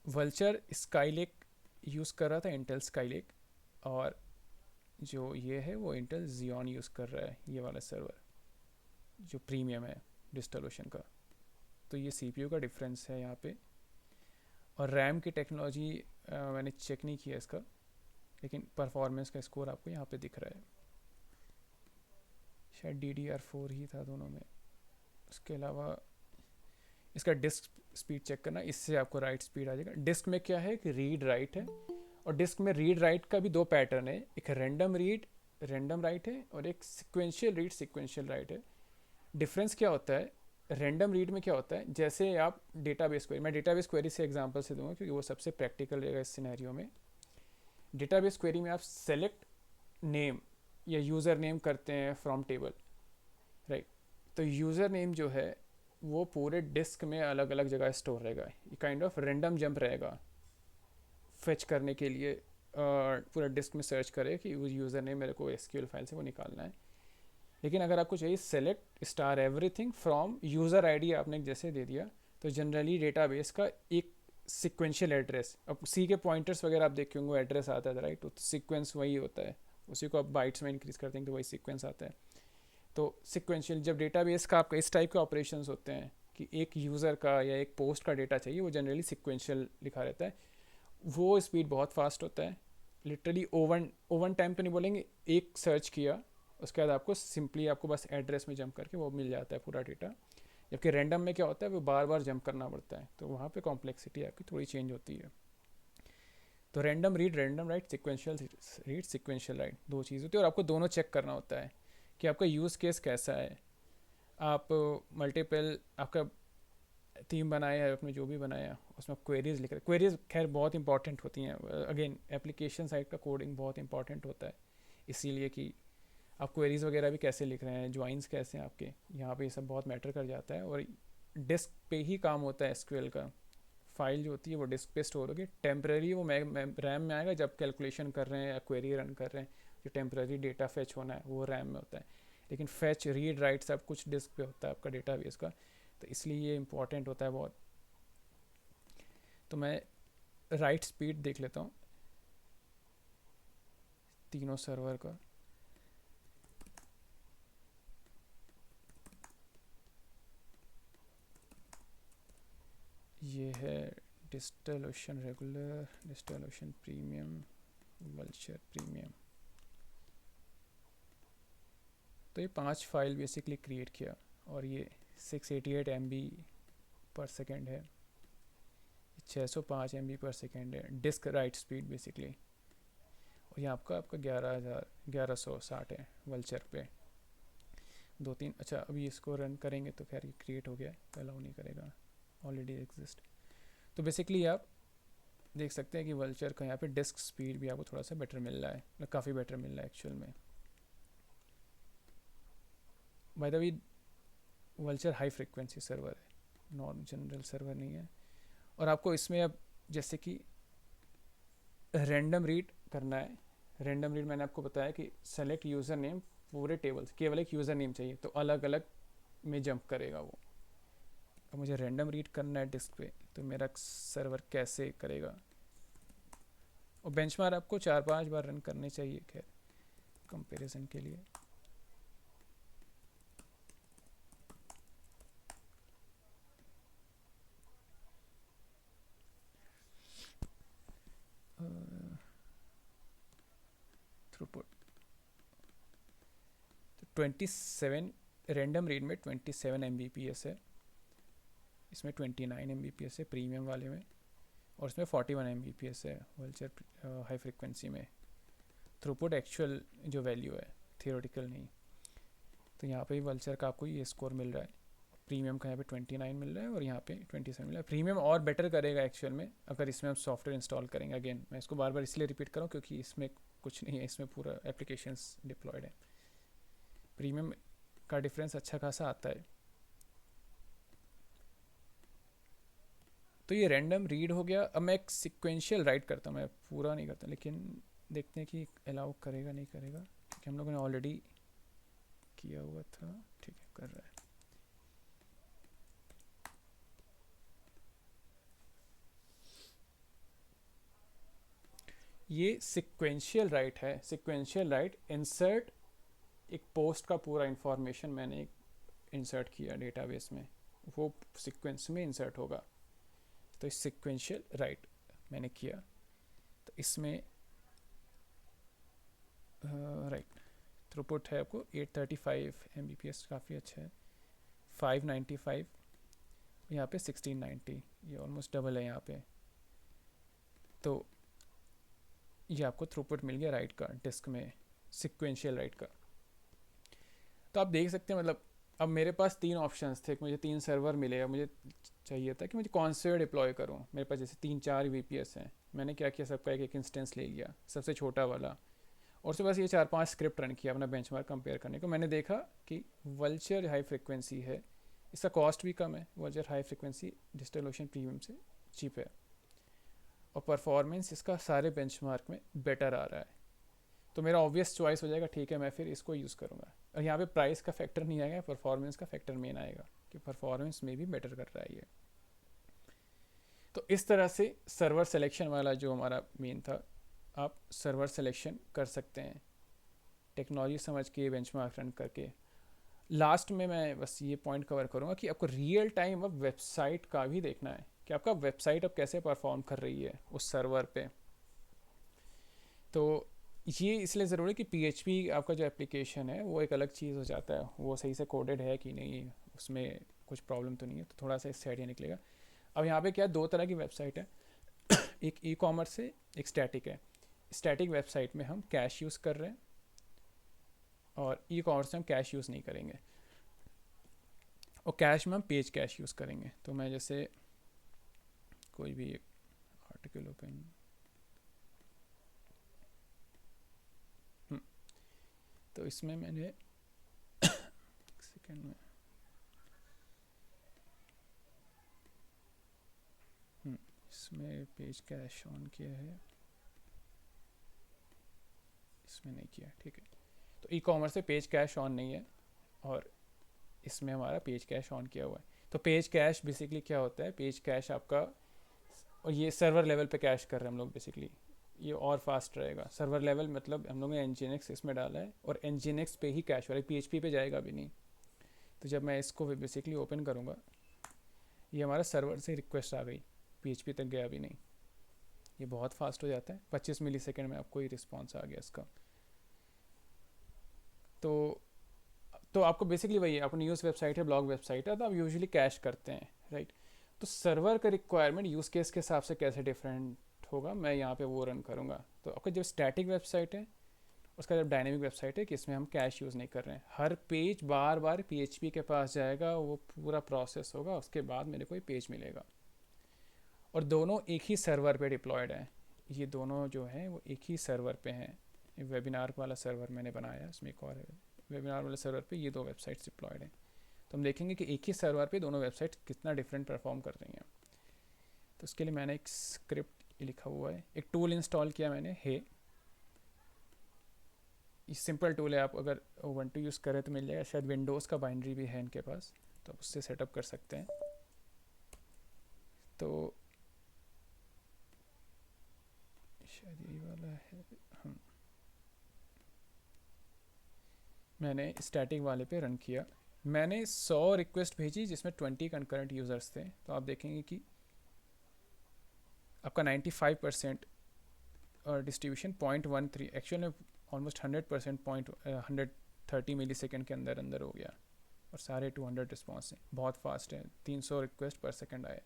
वल्चर स्काईलेक यूज़ कर रहा था, इंटेल स्काईलेक, और जो ये है वो इंटेल जियोन यूज़ कर रहा है, ये वाला सर्वर जो प्रीमियम है डिस्टलोशन का। तो ये सीपीयू का डिफरेंस है यहाँ पे। और रैम की टेक्नोलॉजी मैंने चेक नहीं किया इसका, लेकिन परफॉर्मेंस का स्कोर आपको यहाँ पे दिख रहा है, शायद DDR4 ही था दोनों में। उसके अलावा इसका डिस्क स्पीड चेक करना, इससे आपको राइट स्पीड आ जाएगा। डिस्क में क्या है कि रीड राइट है, और डिस्क में रीड राइट का भी दो पैटर्न है, एक रैंडम रीड रैंडम राइट है, और एक सिक्वेंशियल रीड सिक्वेंशियल राइट है। डिफरेंस क्या होता है, रैंडम रीड में क्या होता है, जैसे आप डेटाबेस क्वेरी, मैं डेटाबेस क्वेरी से एग्जांपल से दूंगा क्योंकि वो सबसे प्रैक्टिकल रहेगा इस सिनेरियो में। डेटाबेस क्वेरी में आप सेलेक्ट नेम या यूज़र नेम करते हैं फ्रॉम टेबल, राइट। तो यूज़र नेम जो है वो पूरे डिस्क में अलग अलग जगह स्टोर रहेगा, ये काइंड ऑफ रैंडम जंप रहेगा फेच करने के लिए, पूरा डिस्क में सर्च करे कि यूज़र नेम मेरे को SQL फाइल से वो निकालना है। लेकिन अगर आपको चाहिए select star everything from user ID आपने जैसे दे दिया, तो जनरली डेटाबेस का एक सिक्वेंशियल एड्रेस, अब सी के पॉइंटर्स वगैरह आप देखे होंगे एड्रेस आता है, राइट। तो सीक्वेंस वही होता है, उसी को आप बाइट्स में इंक्रीज़ करते हैं तो वही सीक्वेंस आता है। तो सिक्वेंशियल जब डेटाबेस का आपका इस टाइप के ऑपरेशंस होते हैं कि एक यूज़र का या एक पोस्ट का डेटा चाहिए, वो जनरली सिक्वेंशियल लिखा रहता है, वो स्पीड बहुत फास्ट होता है। लिटरली ओवन टाइम तो नहीं बोलेंगे, एक सर्च किया उसके बाद आपको सिंपली आपको बस एड्रेस में जंप करके वो मिल जाता है पूरा डेटा। जबकि रैंडम में क्या होता है, वो बार बार जंप करना पड़ता है, तो वहाँ पे कॉम्प्लेक्सिटी आपकी थोड़ी चेंज होती है। तो random read random right, sequential read sequential right, दो चीज़ होती है, और आपको दोनों चेक करना होता है कि आपका यूज़ केस कैसा है। आप मल्टीपल आपका थीम बनाया है, आपने जो भी बनाया उसमें क्वेरीज लिख रहे, क्वेरीज खैर बहुत इंपॉर्टेंट होती हैं, अगेन एप्लीकेशन साइड का कोडिंग बहुत इंपॉर्टेंट होता है, इसीलिए कि आप क्वेरीज वगैरह भी कैसे लिख रहे हैं, ज्वाइंस कैसे हैं आपके, यहाँ पे ये सब बहुत मैटर कर जाता है। और डिस्क पे ही काम होता है SQL का, फाइल जो होती है वो डिस्क पे स्टोर होगी, टेम्पररी वो रैम में आएगा जब कैलकुलेशन कर रहे हैं या क्वेरी रन कर रहे हैं, जो टेम्पररी डेटा फेच होना है वो रैम में होता है, लेकिन फेच रीड राइट सब कुछ डिस्क पे होता है आपका डेटाबेस का, तो इसलिए ये इंपॉर्टेंट होता है बहुत। तो मैं राइट स्पीड देख लेता हूँ तीनों सर्वर का। ये है डिस्टलोशन रेगुलर, डिस्टलोशन प्रीमियम, वल्चर प्रीमियम। तो ये 5 फाइल बेसिकली क्रिएट किया, और ये 688 MB पर सेकेंड है, 605 MB पर सेकेंड है डिस्क राइट स्पीड बेसिकली। और यहाँ आपका 1160 है वल्चर पे। 2-3 अच्छा, अभी इसको रन करेंगे तो खैर ये क्रिएट हो गया, अलाउ नहीं करेगा, ऑलरेडी एग्जिस्ट। तो बेसिकली आप देख सकते हैं कि वल्चर का यहाँ पे डिस्क स्पीड भी आपको थोड़ा सा बेटर मिल रहा है, मतलब काफ़ी बेटर मिल रहा है एक्चुअल में। By the way vulture high frequency server है, नॉन जनरल सर्वर नहीं है। और आपको इसमें अब जैसे कि रैंडम रीड करना है, रैंडम रीड मैंने आपको बताया कि सेलेक्ट यूज़र नेम पूरे टेबल से, केवल एक यूज़र नेम चाहिए तो अलग अलग में जंप करेगा वो। अब मुझे रैंडम रीड करना है डिस्क पे, तो मेरा सर्वर कैसे करेगा। और बेंचमार्क आपको 4-5 बार रन करने चाहिए खैर कंपैरिजन के लिए। थ्रूपुट तो 27 रैंडम रीड में 27 Mbps है, इसमें 29 Mbps है प्रीमियम वाले में, और इसमें 41 Mbps है वल्चर हाई फ्रिक्वेंसी में। थ्रूपुट एक्चुअल जो वैल्यू है, थियोरेटिकल नहीं। तो यहाँ पे भी वल्चर का आपको ये स्कोर मिल रहा है। प्रीमियम का यहाँ पे 29 मिल रहा है और यहाँ पे 27 मिल रहा है। प्रीमियम और बेटर करेगा एक्चुअल में अगर इसमें हम सॉफ्टवेयर इंस्टॉल करेंगे। अगेन मैं इसको बार बार इसलिए रिपीट कर रहा हूँ क्योंकि इसमें कुछ नहीं है, इसमें पूरा एप्लीकेशंस डिप्लॉयड है। प्रीमियम का डिफरेंस अच्छा खासा आता है। तो ये रैंडम रीड हो गया। अब मैं एक सिक्वेंशियल राइट करता हूँ, मैं पूरा नहीं करता, लेकिन देखते हैं कि अलाउ करेगा नहीं करेगा, क्योंकि हम लोगों ने ऑलरेडी किया हुआ था। ठीक है, कर रहा है। ये सिक्वेंशियल राइट है। सिक्वेंशियल राइट इंसर्ट, एक पोस्ट का पूरा इंफॉर्मेशन मैंने इंसर्ट किया डेटाबेस में, वो सीक्वेंस में इंसर्ट होगा। तो इस सिक्वेंशियल राइट मैंने किया। तो इसमें राइट थ्रूपुट है आपको 835 Mbps, काफ़ी अच्छा है। 595 यहाँ पे 1690, ये ऑलमोस्ट डबल है यहाँ पे। तो ये आपको थ्रूपुट मिल गया राइट का डिस्क में, सिक्वेंशियल राइट का। तो आप देख सकते हैं, मतलब अब मेरे पास 3 ऑप्शंस थे, मुझे 3 सर्वर मिले। अब मुझे चाहिए था कि मुझे कौन से डिप्लॉय करूं। मेरे पास जैसे 3-4 VPS हैं, मैंने क्या किया, सबका एक इंस्टेंस ले लिया, सबसे छोटा वाला, और उसके बस ये 4-5 स्क्रिप्ट रन किया अपना बेंचमार्क कंपेयर करने को। मैंने देखा कि वल्चर हाई फ्रिक्वेंसी है, इसका कॉस्ट भी कम है, vulture high frequency digital premium से चीप है, और परफॉर्मेंस इसका सारे बेंचमार्क में बेटर आ रहा है। तो मेरा ऑब्वियस चॉइस हो जाएगा, ठीक है मैं फिर इसको यूज़ करूँगा। और यहाँ पे प्राइस का फैक्टर नहीं आएगा, परफॉर्मेंस का फैक्टर मेन आएगा कि परफॉर्मेंस में भी बेटर कर रहा है ये। तो इस तरह से सर्वर सिलेक्शन वाला जो हमारा मेन था, आप सर्वर सिलेक्शन कर सकते हैं टेक्नोलॉजी समझ के, बेंचमार्क रन करके। लास्ट में मैं बस ये पॉइंट कवर करूँगा कि आपको रियल टाइम अब वेबसाइट का भी देखना है कि आपका वेबसाइट अब कैसे परफॉर्म कर रही है उस सर्वर पे। तो ये इसलिए ज़रूरी है कि PHP आपका जो एप्लीकेशन है वो एक अलग चीज़ हो जाता है, वो सही से कोडेड है कि नहीं, उसमें कुछ प्रॉब्लम तो नहीं है, तो थोड़ा सा इससे आइडिया निकलेगा। अब यहाँ पे क्या है, 2 तरह की वेबसाइट है एक ई-कॉमर्स है, एक स्टैटिक है। स्टैटिक वेबसाइट में हम कैश यूज़ कर रहे हैं और ई-कॉमर्स में हम कैश यूज़ नहीं करेंगे, और कैश में हम पेज कैश यूज़ करेंगे। तो मैं जैसे कोई भी आर्टिकल ओपन, तो इसमें मैंने सेकेंड में इसमें पेज कैश ऑन किया है, इसमें नहीं किया, ठीक है। तो ई-कॉमर्स से पेज कैश ऑन नहीं है और इसमें हमारा पेज कैश ऑन किया हुआ है। तो पेज कैश बेसिकली क्या होता है, पेज कैश आपका, और ये सर्वर लेवल पे कैश कर रहे हैं हम लोग बेसिकली, ये और फास्ट रहेगा। सर्वर लेवल मतलब हम लोगों ने Nginx इसमें डाला है और Nginx पे ही कैश हो रहा है, PHP पे जाएगा भी नहीं। तो जब मैं इसको बेसिकली ओपन करूँगा, ये हमारा सर्वर से रिक्वेस्ट आ गई, PHP तक गया भी नहीं। ये बहुत फास्ट हो जाता है, 25 मिलीसेकंड में आपको ये रिस्पॉन्स आ गया इसका। तो आपको बेसिकली वही है, आपको न्यूज़ वेबसाइट है, ब्लॉग वेबसाइट है, तो आप यूजुअली कैश करते हैं, राइट। तो सर्वर का रिक्वायरमेंट यूज़ केस के हिसाब से कैसे डिफरेंट होगा, मैं यहाँ पे वो रन करूँगा। तो आपका जब स्टैटिक वेबसाइट है, उसका जब डायनेमिक वेबसाइट है कि इसमें हम कैश यूज़ नहीं कर रहे हैं, हर पेज बार बार PHP के पास जाएगा, वो पूरा प्रोसेस होगा, उसके बाद मेरे को ये पेज मिलेगा। और दोनों एक ही सर्वर पे डिप्लॉयड है, ये दोनों जो हैं वो एक ही सर्वर पे हैं। वेबिनार वाला सर्वर मैंने बनाया, इसमें एक और है, वेबिनार वाले सर्वर पे ये 2 वेबसाइट्स डिप्लॉयड हैं। तो हम देखेंगे कि एक ही सर्वर पे दोनों वेबसाइट कितना डिफरेंट परफॉर्म कर रही हैं। तो उसके लिए मैंने एक स्क्रिप्ट लिखा हुआ है, एक टूल इंस्टॉल किया मैंने, है ये सिंपल टूल है, आप अगर Ubuntu यूज़ करें तो मिल जाएगा, शायद विंडोज़ का बाइनरी भी है इनके पास, तो आप उससे सेटअप कर सकते हैं। तो शायद यही वाला है, मैंने स्टैटिक वाले पे रन किया, मैंने 100 रिक्वेस्ट भेजी जिसमें 20 कंकरेंट यूज़र्स थे। तो आप देखेंगे कि आपका 95% और डिस्ट्रीब्यूशन 0.13, एक्चुअल में ऑलमोस्ट 100% 130 मिलीसेकंड के अंदर अंदर हो गया, और सारे 200 रिस्पॉन्स हैं, बहुत फास्ट है, 300 रिक्वेस्ट पर सेकंड आए।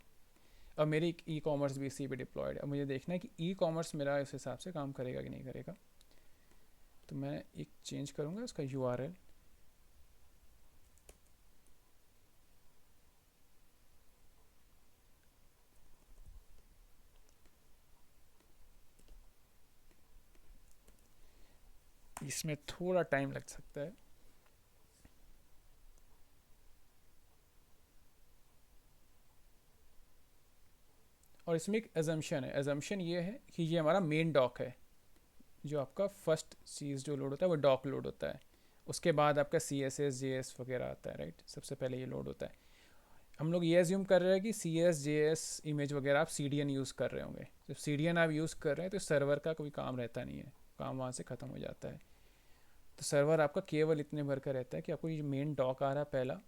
अब मेरी ई-कॉमर्स भी इसी पे डिप्लॉयड है। अब मुझे देखना है कि ई-कॉमर्स मेरा इस हिसाब से काम करेगा कि नहीं करेगा। तो मैं एक चेंज करूँगा उसका URL, इसमें थोड़ा टाइम लग सकता है। और इसमें एक एजम्पशन है, एजम्पशन ये है कि ये हमारा मेन डॉक है। जो आपका फर्स्ट चीज़ जो लोड होता है वो डॉक लोड होता है, उसके बाद आपका CSS JS वगैरह आता है, राइट। सबसे पहले ये लोड होता है। हम लोग ये एज्यूम कर रहे हैं कि CS JS इमेज वगैरह आप CDN यूज़ कर रहे होंगे। जब CDN आप यूज़ कर रहे हैं तो सर्वर का कोई काम रहता नहीं है, काम वहाँ से ख़त्म हो जाता है। तो सर्वर आपका केवल इतने भर का रहता है कि आपको ये मेन डॉक आ रहा है पहला,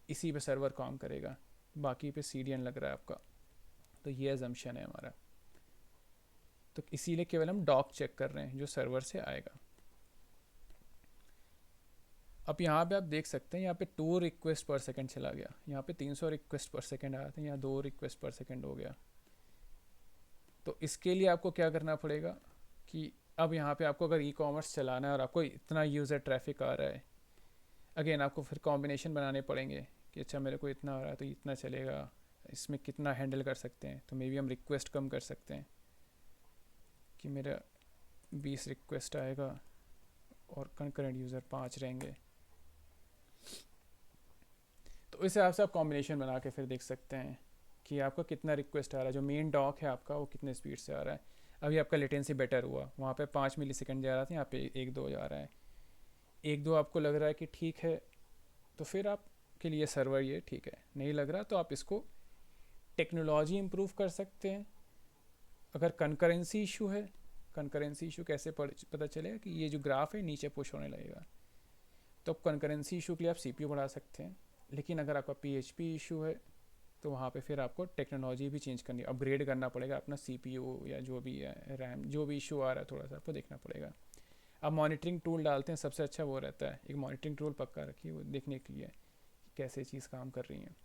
इसी पे सर्वर काम करेगा, बाकी पे CDN लग रहा है आपका। तो ये एजम्पशन है हमारा। तो इसीलिए केवल हम डॉक चेक कर रहे हैं जो सर्वर से आएगा। अब यहाँ पे आप देख सकते हैं, यहाँ पे 2 रिक्वेस्ट पर सेकंड चला गया, यहाँ पे 300 रिक्वेस्ट पर सेकंड आया था, यहाँ 2 रिक्वेस्ट पर सेकंड हो गया। तो इसके लिए आपको क्या करना पड़ेगा कि अब यहाँ पे आपको अगर ई-कॉमर्स चलाना है और आपको इतना यूज़र ट्रैफिक आ रहा है, अगेन आपको फिर कॉम्बिनेशन बनाने पड़ेंगे कि अच्छा मेरे को इतना आ रहा है तो इतना चलेगा, इसमें कितना हैंडल कर सकते हैं। तो मे बी हम रिक्वेस्ट कम कर सकते हैं कि मेरा 20 रिक्वेस्ट आएगा और कंकरेंट यूज़र 5 रहेंगे। तो इस हिसाब से आप कॉम्बिनेशन बना के फिर देख सकते हैं कि आपका कितना रिक्वेस्ट आ रहा है, जो मेन डॉक है आपका वो कितने स्पीड से आ रहा है। अभी आपका लेटेंसी बेटर हुआ, वहाँ पे 5 मिली सेकेंड जा रहा था, यहाँ पे 1-2 जा रहा है। 1-2 आपको लग रहा है कि ठीक है, तो फिर आपके लिए सर्वर ये ठीक है। नहीं लग रहा तो आप इसको टेक्नोलॉजी इम्प्रूव कर सकते हैं। अगर कंकरेंसी इशू है, कंकरेंसी इशू कैसे पता चलेगा कि ये जो ग्राफ है नीचे पुश होने लगेगा, तो अब कंकरेंसी इशू के लिए आप CPU बढ़ा सकते हैं। लेकिन अगर आपका PHP इशू है तो वहाँ पे फिर आपको टेक्नोलॉजी भी चेंज करनी, अपग्रेड करना पड़ेगा अपना CPU या जो भी है रैम, जो भी इशू आ रहा है थोड़ा सा आपको देखना पड़ेगा। अब मॉनिटरिंग टूल डालते हैं, सबसे अच्छा वो रहता है, एक मॉनिटरिंग टूल पक्का रखिए वो देखने के लिए कि कैसे चीज़ काम कर रही है।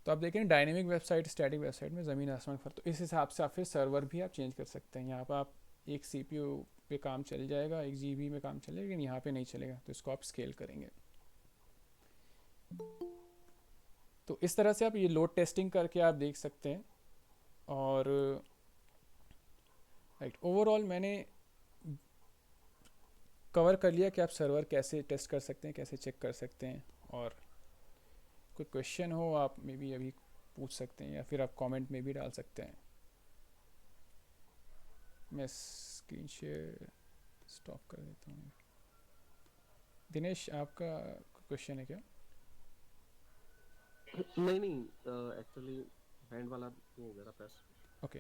तो आप देखें डायनेमिक वेबसाइट स्टैटिक वेबसाइट में ज़मीन आसमान फर्क। तो इस हिसाब से आप फिर सर्वर भी आप चेंज कर सकते हैं। यहाँ पर आप एक CPU पे काम चल जाएगा, 1 GB में काम चलेगा, लेकिन यहाँ पे नहीं चलेगा, तो इसको आप स्केल करेंगे। तो इस तरह से आप ये लोड टेस्टिंग करके आप देख सकते हैं। और राइट, ओवरऑल मैंने कवर कर लिया कि आप सर्वर कैसे टेस्ट कर सकते हैं, कैसे चेक कर सकते हैं। और कोई क्वेश्चन हो आप मे बी अभी पूछ सकते हैं या फिर आप कमेंट में भी डाल सकते हैं। मैं स्क्रीन शेयर स्टॉप कर देता हूँ। दिनेश आपका क्वेश्चन है क्या? नहीं नहीं, एक्चुअली हैंड वाला नहीं है मेरा प्रेस। ओके।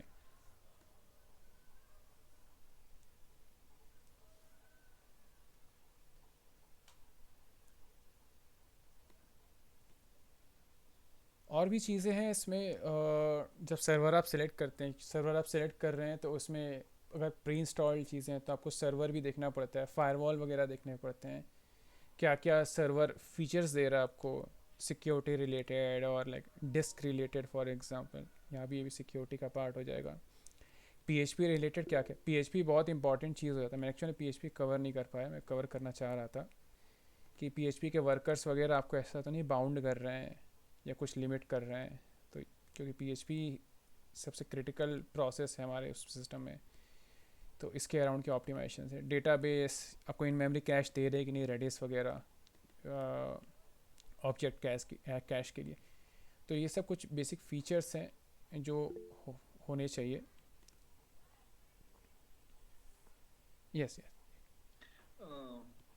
और भी चीज़ें हैं इसमें। जब सर्वर आप सिलेक्ट करते हैं, सर्वर आप सिलेक्ट कर रहे हैं तो उसमें अगर प्री इंस्टॉल्ड चीज़ें हैं तो आपको सर्वर भी देखना पड़ता है, फायरवॉल वगैरह देखने पड़ते हैं, क्या क्या सर्वर फीचर्स दे रहा है आपको, सिक्योरिटी रिलेटेड और like disk related for example. यहाँ भी ये भी सिक्योरिटी का पार्ट हो जाएगा। PHP रिलेटेड क्या क्या, PHP बहुत इंपॉर्टेंट चीज़ हो जाता है। मैं एक्चुअली PHP कवर नहीं कर पाया, मैं कवर करना चाह रहा था कि PHP के वर्कर्स वगैरह आपको ऐसा तो नहीं बाउंड कर रहे हैं या कुछ लिमिट कर रहे हैं। तो क्योंकि PHP सबसे क्रिटिकल प्रोसेस है हमारे उस सिस्टम में, तो इसके अराउंड के ऑप्टिमाइजेशन है। डेटाबेस आपको इन मेमोरी कैश दे रहे कि नहीं, रेडिस वगैरह, ऑब्जेक्ट कैश के लिए। तो ये सब कुछ बेसिक फीचर्स हैं जो होने चाहिए। Yes yes.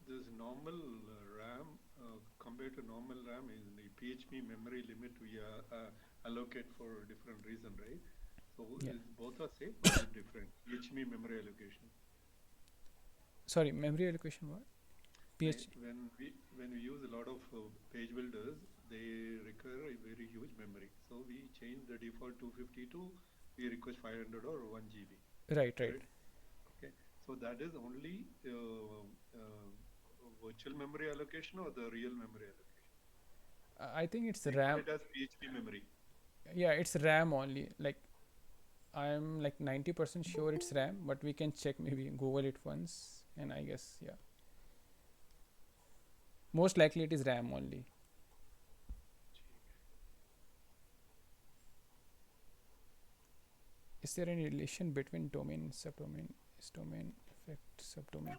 This normal RAM compared to normal RAM is the PHP memory limit we allocate for different reason, right? So Yeah. both are same but it's different. PHP memory allocation. Sorry, memory allocation what? PHP. When we use a lot of page builders, they require a very huge memory. So we change the default 250 to we request 500 or 1 GB. Right. Okay. So that is only virtual memory allocation or the real memory allocation? I think it's We RAM. call it as PHP memory. Yeah, it's RAM only. Like I'm like 90% sure it's RAM, but we can check, maybe Google it once, and I guess yeah. Most likely it is RAM only. Is there any relation between domain and subdomain? Is domain affect subdomain.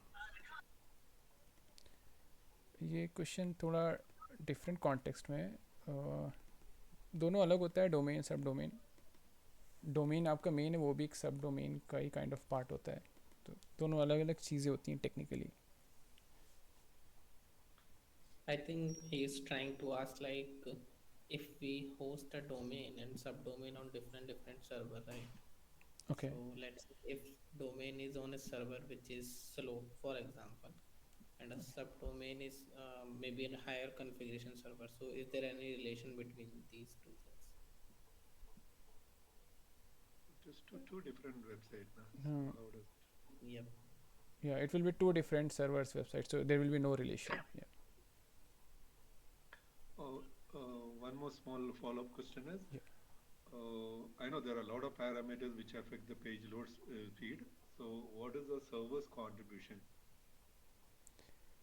ये question थोड़ा different context में है. दोनों अलग होता है, domain सब domain. Domain आपका मेन है, वो भी एक सब डोमेन का ही काइंड ऑफ पार्ट होता है. तो दोनों अलग अलग चीज़ें होती हैं technically. I think he is trying to ask like if we host a domain and subdomain on different server, right? Okay. So let's say if domain is on a server which is slow, for example, and a subdomain is maybe a higher configuration server. So is there any relation between these two things? Just two different websites. Na? Hmm. How does Yep. Yeah, it will be two different servers websites, so there will be no relation. Yeah. Oh, one more small follow-up question is, Yeah. I know there are a lot of parameters which affect the page load speed. So what is the server's contribution?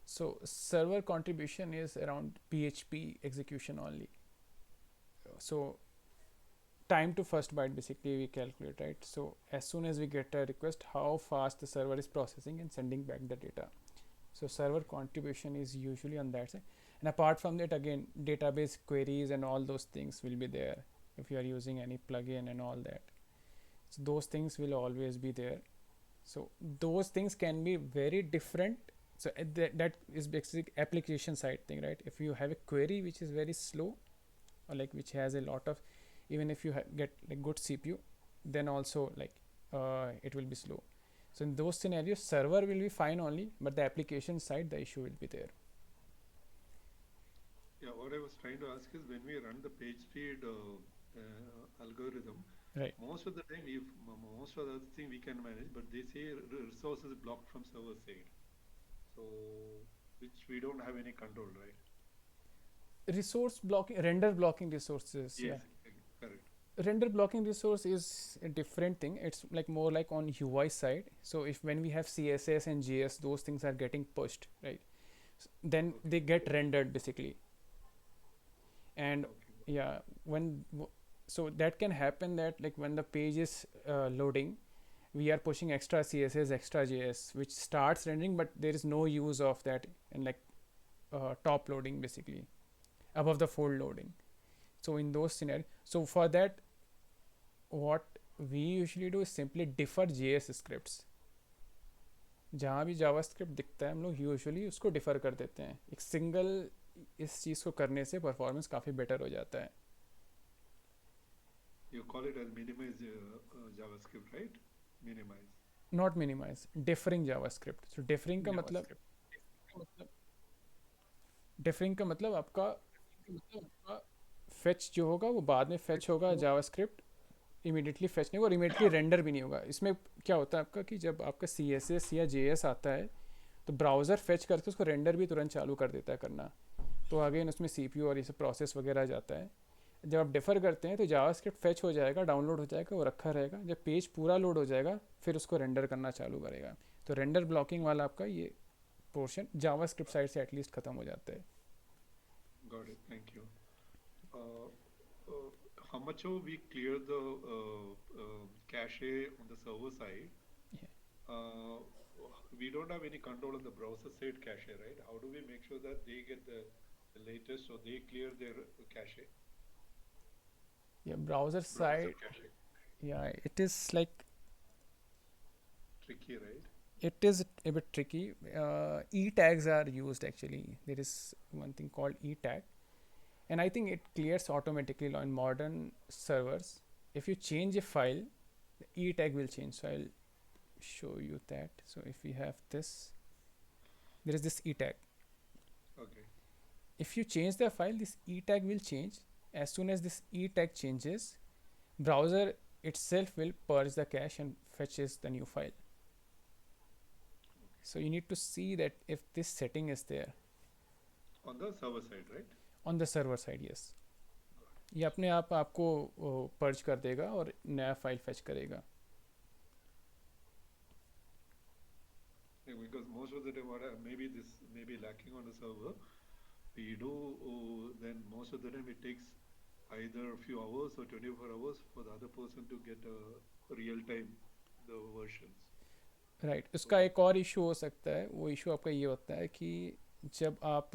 So server contribution is around PHP execution only. So time to first byte basically we calculate, right? So as soon as we get a request, how fast the server is processing and sending back the data. So server contribution is usually on that side. And apart from that, again, database queries and all those things will be there if you are using any plugin and all that. So those things will always be there. So those things can be very different. So that is basic application side thing, right? If you have a query which is very slow, or like which has a lot of, even if you get like good CPU, then also like it will be slow. So in those scenarios, server will be fine only, but the application side, the issue will be there. Yeah, what I was trying to ask is when we run the page speed algorithm, Right. most of the time, if most of the thing we can manage, but they say resources blocked from server side, so which we don't have any control, right? Resource blocking, render blocking resources. Yes, Yeah. correct. Render blocking resource is a different thing. It's like more like on UI side. So if when we have CSS and JS, those things are getting pushed, right? Then Okay. they get rendered basically. And Okay. yeah, so that can happen that like when the page is loading, we are pushing extra CSS, extra JS, which starts rendering, but there is no use of that and like top loading basically, above the fold loading. So in those scenarios, so for that, what we usually do is simply defer JS scripts. जहाँ भी JavaScript दिखता है हम लोग usually उसको differ कर देते हैं. एक सिंगल इस चीज़ को करने से परफॉर्मेंस काफ़ी बेटर हो जाता है. You call it as minimize JavaScript, right? Minimize. Not minimize, deferring JavaScript. So deferring का मतलब आपका फेच जो होगा वो बाद में फेच होगा जावास्क्रिप्ट, इमीडिएटली फेच नहीं होगा और इमीडिएटली रेंडर भी नहीं होगा. इसमें क्या होता है आपका कि जब आपका CSS या JS आता है तो ब्राउज़र फेच करके उसको रेंडर भी तुरंत चालू कर देता है करना. तो अगेन उसमें CPU और ये सब प्रोसेस वगैरह जाता है. जब आप डिफ़र करते हैं तो जावास्क्रिप्ट फेच हो जाएगा, डाउनलोड हो जाएगा, वो रखा रहेगा. जब पेज पूरा लोड हो जाएगा फिर उसको रेंडर करना चालू करेगा. तो रेंडर ब्लॉकिंग वाला आपका ये पोर्शन जावास्क्रिप्ट साइड से एटलीस्ट ख़त्म हो जाता है. Got it. Thank you. How much we clear the cache on the server side? Yeah. We don't have any control on the browser side cache, right? How do we make sure that they get the latest or they clear their cache? Yeah, browser side, cache. yeah, it is like, Tricky, right? it is a bit tricky. E-tags are used actually. There is one thing called E-tag, and I think it clears automatically in modern servers. If you change a file, the E-tag will change. So I'll show you that. So if we have this, there is this E-tag. Okay. If you change the file, this E-tag will change. As soon as this E-tag changes, browser itself will purge the cache and fetches the new file. So you need to see that if this setting is there On the server side, right? on the server side. Yes, ये अपने आप आपको purge कर देगा और नया file fetch करेगा. Yeah, because most of the time, maybe this may be lacking on the server. We do then most of the time it takes either a few hours or 24 hours for the other person to get real time the versions. Right, So उसका एक और issue हो सकता है। वो issue आपका ये होता है कि जब आप,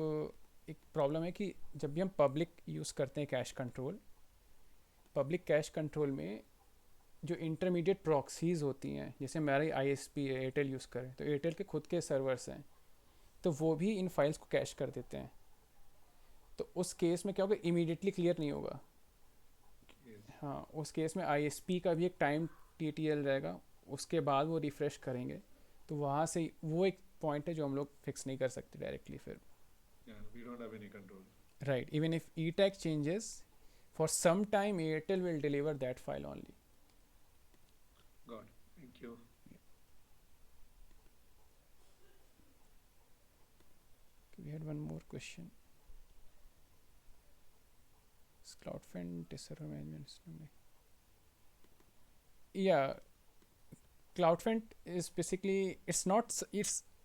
एक प्रॉब्लम है कि जब भी हम पब्लिक यूज़ करते हैं cash control, public cash control में जो इंटरमीडिएट प्रॉक्सीज होती हैं, जैसे हमारी आईएसपी है, एयरटेल यूज़ करें तो एयरटेल के खुद के सर्वर्स हैं, तो वो भी इन फाइल्स को कैश कर देते हैं। तो उस केस में क्या होगा, इमीडिएटली क्लियर नहीं होगा। yes, हाँ, उस केस में आईएसपी का भी एक टाइम टीटीएल रहेगा, उसके बाद वो रिफ़्रेश करेंगे। तो वहाँ से वो एक पॉइंट है जो हम लोग फिक्स नहीं कर सकते डायरेक्टली फिर। yeah, we don't have any control. Right, even if E tag changes for some time Airtel will deliver that file only. God, thank you. We had one more question. Is CloudFront is server management system? Yeah, CloudFront is basically, it's not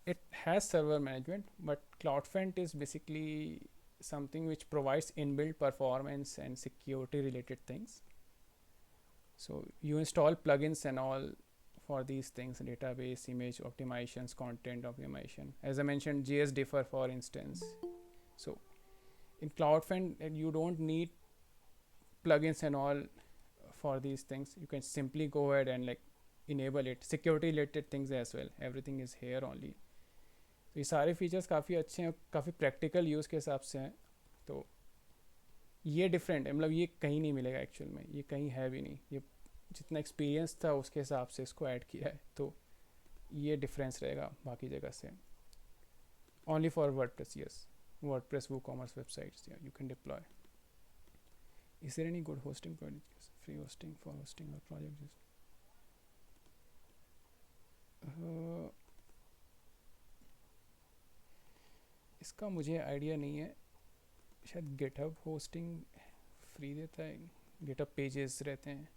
it has server management, but CloudFront is basically something which provides inbuilt performance and security related things. So you install plugins and all for these things: database, image optimizations, content optimization. As I mentioned, JS differ for instance. So in CloudFront, you don't need plugins and all for these things. You can simply go ahead and like enable it. Security related things as well, everything is here only. तो ये सारे features काफ़ी अच्छे हैं, काफ़ी practical use के हिसाब से हैं। तो ये डिफरेंट है, मतलब ये कहीं नहीं मिलेगा एक्चुअल में, ये कहीं है भी नहीं। ये जितना एक्सपीरियंस था उसके हिसाब से इसको ऐड किया है, तो ये डिफरेंस रहेगा बाकी जगह से। Only for WordPress, yes, WordPress WooCommerce websites, या you can deploy. Is there any good hosting projects? Free hosting for hosting or projects? इसका मुझे आइडिया नहीं है। शायद गिटहब होस्टिंग फ्री देता है, गिटहब पेजेस रहते हैं,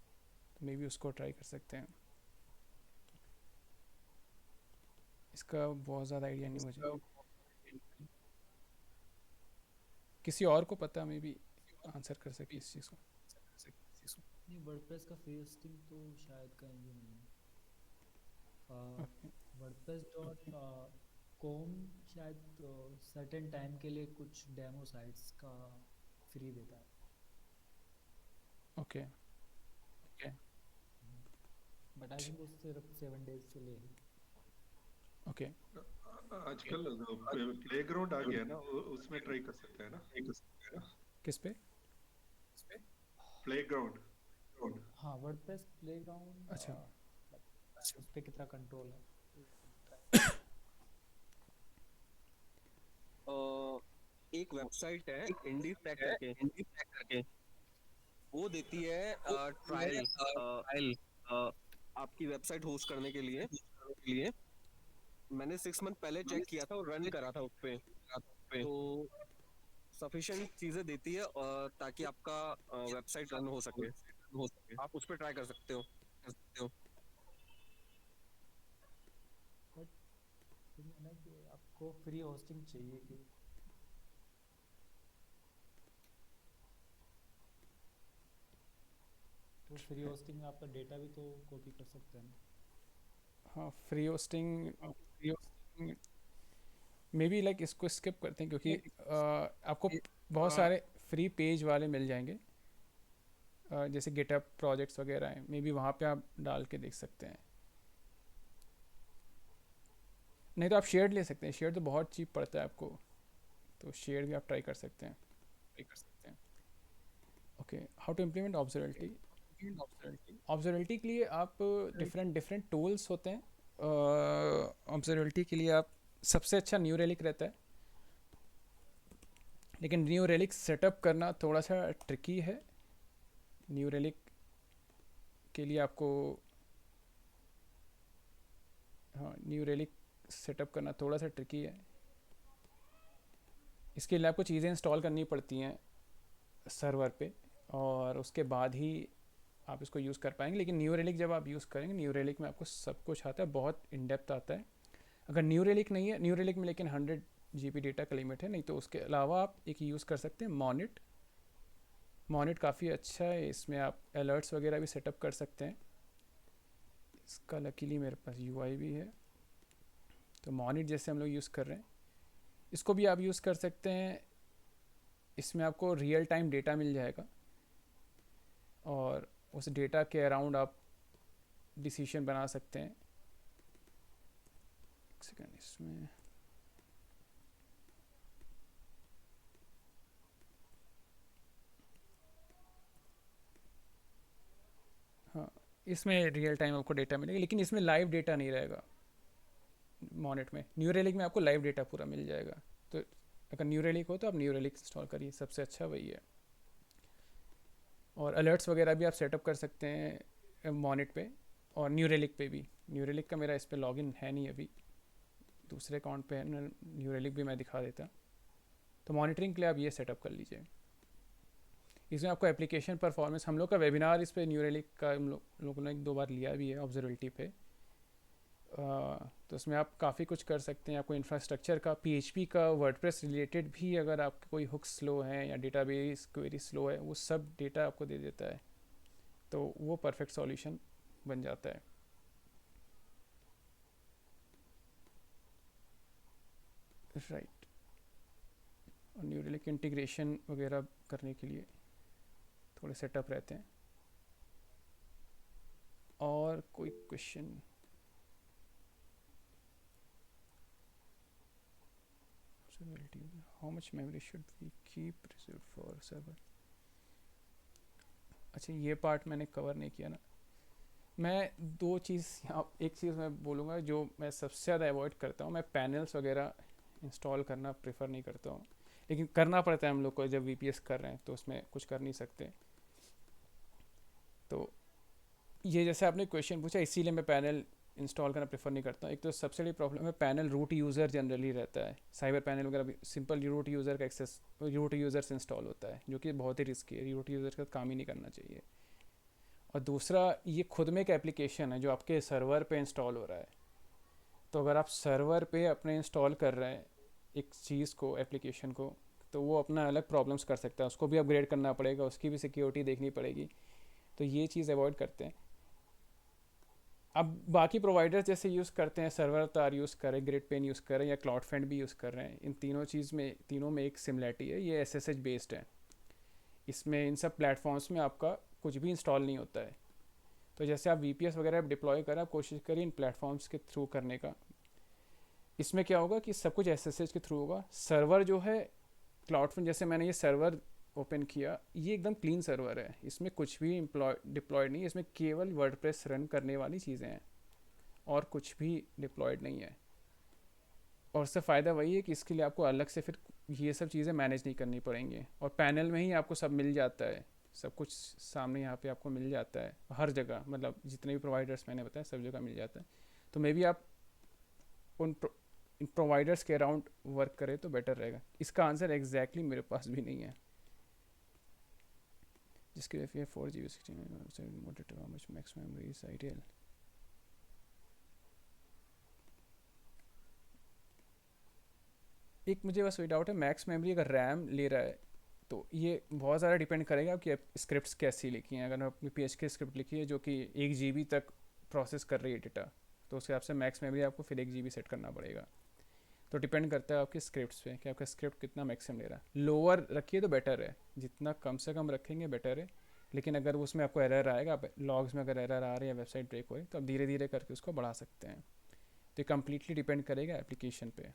तो मे बी उसको ट्राई कर सकते हैं। इसका बहुत ज़्यादा आइडिया नहीं मुझे। किसी और को पता, मे बी आंसर कर सके इस चीज़ को। नहीं, वर्डप्रेस का फ्री होस्टिंग तो शायद कहीं भी नहीं है। वर्डप्रेस डॉट कॉम शायद सर्टेन टाइम के लिए कुछ डेमो साइट्स का फ्री देता है। ओके, बट आई थिंक वो सिर्फ 7 डेज के लिए है। ओके। आजकल प्लेग्राउंड आ गया ना, उसमें ट्राई कर सकते हैं ना, किस पे? प्लेग्राउंड। हाँ, वर्डप्रेस प्लेग्राउंड। अच्छा। उस पे कितना कंट्रोल है? एक वेबसाइट है इंडी टैग करके, वो देती है ट्रायल आपकी वेबसाइट होस्ट करने के लिए। मैंने 6 मंथ पहले चेक किया था और रन करा था उस पे, तो सफिशिएंट चीजें देती है ताकि आपका वेबसाइट रन हो सके। आप उस पर ट्राई कर सकते हो। बट फिर है ना कि आपको फ्री होस्टिंग चाहिए कि तो फ्री होस्टिंग में आपका डेटा भी तो कॉपी कर सकते हैं ना। हाँ, free hosting may be like इसको स्किप करते हैं, क्योंकि आपको बहुत सारे फ्री पेज वाले मिल जाएंगे, जैसे गिटहब प्रोजेक्ट्स वगैरह हैं, मे बी वहाँ पे आप डाल के देख सकते हैं। नहीं तो आप शेयर्ड ले सकते हैं, शेयर्ड तो बहुत चीप पड़ता है आपको, तो शेयर्ड भी आप ट्राई कर सकते हैं। Okay, how to implement observability. Observability के लिए आप डिफरेंट टूल्स होते हैं। ऑब्जर्वेबिलिटी के लिए आप सबसे अच्छा न्यू रेलिक रहता है, लेकिन न्यू रेलिक सेटअप करना थोड़ा सा ट्रिकी है। न्यू रेलिक के लिए आपको, हाँ, न्यू रेलिक सेटअप करना थोड़ा सा ट्रिकी है। इसके लिए आपको चीज़ें इंस्टॉल करनी पड़ती हैं सर्वर पे, और उसके बाद ही आप इसको यूज़ कर पाएंगे। लेकिन न्यू रेलिक जब आप यूज़ करेंगे, न्यू रेलिक में आपको सब कुछ आता है, बहुत इन डेप्थ आता है। अगर न्यू रेलिक नहीं है, न्यू रेलिक में लेकिन 100 GB डेटा का लिमिट है, नहीं तो उसके अलावा आप एक यूज़ कर सकते हैं मॉनिट। मॉनिट काफ़ी अच्छा है, इसमें आप अलर्ट्स वगैरह भी सेटअप कर सकते हैं। इसका लकीली मेरे पास UI भी है, तो मॉनिट जैसे हम लोग यूज़ कर रहे हैं, इसको भी आप यूज़ कर सकते हैं। इसमें आपको रियल टाइम डेटा मिल जाएगा और उस डेटा के अराउंड आप डिसीजन बना सकते हैं। एक सेकेंड, इसमें हाँ, इसमें रियल टाइम आपको डेटा मिलेगा, लेकिन इसमें लाइव डेटा नहीं रहेगा मॉनिट में। न्यू रेलिक में आपको लाइव डेटा पूरा मिल जाएगा। तो अगर न्यू रेलिक हो तो आप न्यू रेलिक इंस्टॉल करिए, सबसे अच्छा वही है। और अलर्ट्स वगैरह भी आप सेटअप कर सकते हैं मॉनिट पे और न्यू रेलिक पे भी। न्यू रेलिक का मेरा इस पर लॉगिन है नहीं अभी, दूसरे अकाउंट पे है, न्यू रेलिक भी मैं दिखा देता। तो मॉनिटरिंग के लिए आप ये सेटअप कर लीजिए। इसमें आपको एप्लीकेशन परफॉर्मेंस, हम लोग का वेबिनार इस पे न्यू रेलिक का हम लोगों ने 1-2 बार लिया भी है ऑब्जर्वेबिलिटी पे। तो उसमें आप काफ़ी कुछ कर सकते हैं। आपको इंफ्रास्ट्रक्चर का, पीएचपी का, वर्डप्रेस रिलेटेड भी अगर आपके कोई हुक स्लो है या डेटाबेस क्वेरी स्लो है, वो सब डेटा आपको दे देता है, तो वो परफेक्ट सॉल्यूशन बन जाता है। राइट। और न्यू रेलिक इंटीग्रेशन वगैरह करने के लिए थोड़े सेटअप रहते हैं। और कोई question? How much memory should we keep reserved for server? अच्छा, ये पार्ट मैंने कवर नहीं किया ना। मैं दो चीज़ यहाँ, एक चीज़ मैं बोलूँगा जो मैं सबसे ज़्यादा अवॉइड करता हूँ, मैं पैनल्स वगैरह इंस्टॉल करना प्रेफर नहीं करता हूँ, लेकिन करना पड़ता है हम लोग को जब वीपीएस कर रहे हैं, तो उसमें कुछ कर नहीं सकते। तो ये जैसे आपने क्वेश्चन पूछा, इसीलिए मैं पैनल इंस्टॉल करना प्रेफर नहीं करता हूँ। एक तो सबसे बड़ी प्रॉब्लम है, पैनल रूट यूज़र जनरली रहता है, साइबर पैनल वगैरह भी सिंपल रूट यूज़र का एक्सेस, रूट यूज़र से इंस्टॉल होता है, जो कि बहुत ही रिस्की है। रूट यूज़र का काम ही नहीं करना चाहिए। और दूसरा, ये खुद में एक एप्लीकेशन है जो आपके सर्वर पे इंस्टॉल हो रहा है। तो अगर आप सर्वर पे अपने इंस्टॉल कर रहे हैं एक चीज़ को, एप्लीकेशन को, तो वो अपना अलग प्रॉब्लम्स कर सकता है, उसको भी अपग्रेड करना पड़ेगा, उसकी भी सिक्योरिटी देखनी पड़ेगी। तो ये चीज़ अवॉइड करते हैं। अब बाकी प्रोवाइडर्स जैसे यूज़ करते हैं, सर्वर तार यूज़ करें, ग्रिड पेन यूज़ करें या क्लाउडफ्रंट भी यूज़ कर रहे हैं, इन तीनों में एक सिमिलरिटी है, ये एसएसएच बेस्ड है। इसमें इन सब प्लेटफॉर्म्स में आपका कुछ भी इंस्टॉल नहीं होता है। तो जैसे आप वीपीएस वगैरह डिप्लॉय करें, आप कोशिश करिए इन प्लेटफॉर्म्स के थ्रू करने का। इसमें क्या होगा कि सब कुछ एसएसएच के थ्रू होगा। सर्वर जो है क्लाउडफ्रंट, जैसे मैंने ये सर्वर ओपन किया, ये एकदम क्लीन सर्वर है, इसमें कुछ भी डिप्लॉयड नहीं है, इसमें केवल वर्डप्रेस रन करने वाली चीज़ें हैं और कुछ भी डिप्लॉयड नहीं है। और उससे फ़ायदा वही है कि इसके लिए आपको अलग से फिर ये सब चीज़ें मैनेज नहीं करनी पड़ेंगी, और पैनल में ही आपको सब मिल जाता है, सब कुछ सामने यहाँ पे आपको मिल जाता है हर जगह, मतलब जितने भी प्रोवाइडर्स मैंने बताया सब जगह मिल जाता है। तो मे बी आप उन प्रोवाइडर्स के अराउंड वर्क करें तो बेटर रहेगा। इसका आंसर एग्जैक्टली मेरे पास भी नहीं है। जिसके लिए 4 GB 16 how much max memory is ideal? एक मुझे बस वही डाउट है, मैक्स मेमोरी अगर रैम ले रहा है तो ये बहुत ज़्यादा डिपेंड करेगा कि आप स्क्रिप्ट्स कैसी लिखी हैं। अगर आपने PHP स्क्रिप्ट लिखी है जो कि 1 GB तक प्रोसेस कर रही है डेटा, तो उसके हिसाब से मैक्स मेमोरी आपको फिर 1 GB सेट करना पड़ेगा। तो डिपेंड करता है आपके स्क्रिप्ट्स पे कि आपका स्क्रिप्ट कितना मैक्सिमम ले रहा है। लोअर रखिए तो बेटर है, जितना कम से कम रखेंगे बेटर है। लेकिन अगर उसमें आपको एरर आएगा, आप लॉग्स में अगर एरर आ रही है, वेबसाइट ब्रेक हो रही, तो आप धीरे धीरे करके उसको बढ़ा सकते हैं। तो ये कम्प्लीटली डिपेंड करेगा एप्लीकेशन पे।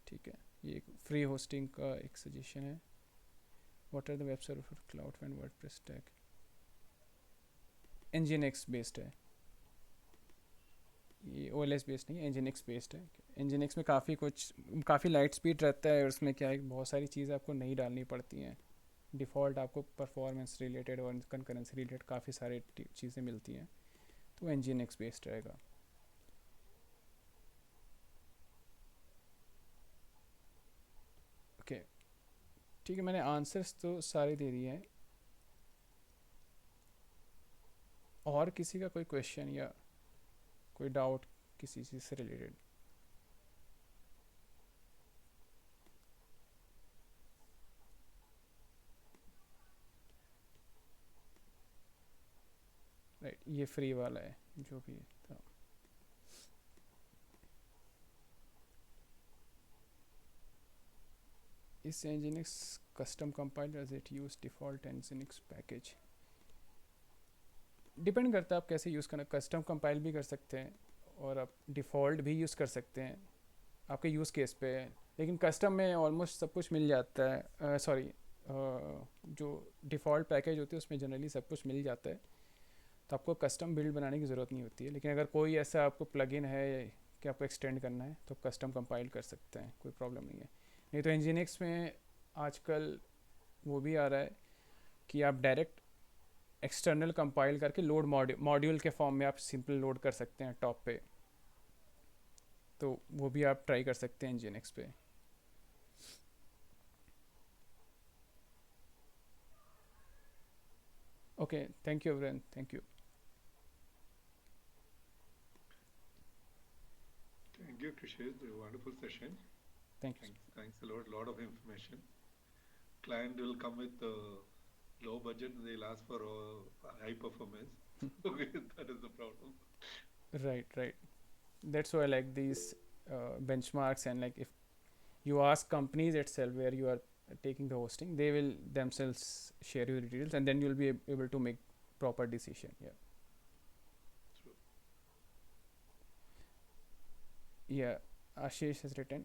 ठीक है, ये एक फ्री होस्टिंग का एक सजेशन है। What are the web server for CloudFront WordPress stack? nginx based है ये, OLS बेस्ड नहीं है, nginx बेस्ड है। nginx में काफ़ी लाइट स्पीड रहता है, और उसमें क्या है बहुत सारी चीज़ें आपको नहीं डालनी पड़ती हैं। डिफ़ॉल्ट आपको परफॉर्मेंस रिलेटेड और कंकरेंसी रिलेटेड काफ़ी सारी चीज़ें मिलती हैं, तो nginx बेस्ड रहेगा। ओके ठीक है, मैंने आंसर्स तो सारे दे दिए हैं। और किसी का कोई क्वेश्चन या कोई डाउट किसी चीज़ से रिलेटेड? राइट, ये फ्री वाला है जो भी था. इस Nginx custom compiler does it use default Nginx package? Depend करता है आप कैसे यूज़ करना. कस्टम कंपाइल भी कर सकते हैं और आप डिफ़ॉल्ट भी यूज़ कर सकते हैं, आपके यूज़ केस पे है. लेकिन कस्टम में ऑलमोस्ट सब कुछ मिल जाता है. सॉरी, जो डिफ़ॉल्ट पैकेज होते हैं उसमें जनरली सब कुछ मिल जाता है, तो आपको कस्टम बिल्ड बनाने की ज़रूरत नहीं होती है. लेकिन अगर कोई ऐसा आपको प्लगइन है कि आपको एक्सटेंड करना है तो कस्टम कंपाइल कर सकते हैं, कोई प्रॉब्लम नहीं है. नहीं तो Nginx में आजकल वो भी आ रहा है कि आप डायरेक्ट एक्सटर्नल कंपाइल करके लोड मॉड्यूल के फॉर्म में आप सिंपल लोड कर सकते हैं टॉप पे. तो वो भी आप ट्राई कर सकते हैं Nginx पे. Okay, thank you everyone, thank you. Thank you, Krishesh. A wonderful session. Thank you. Thanks a lot of information. Client will come with low budget, they'll ask for high performance. That is the problem. Right. That's why I like these benchmarks, and like if you ask companies itself where you are taking the hosting, they will themselves share you the details, and then you'll be able to make proper decision. Yeah. True. Yeah, Ashish has written.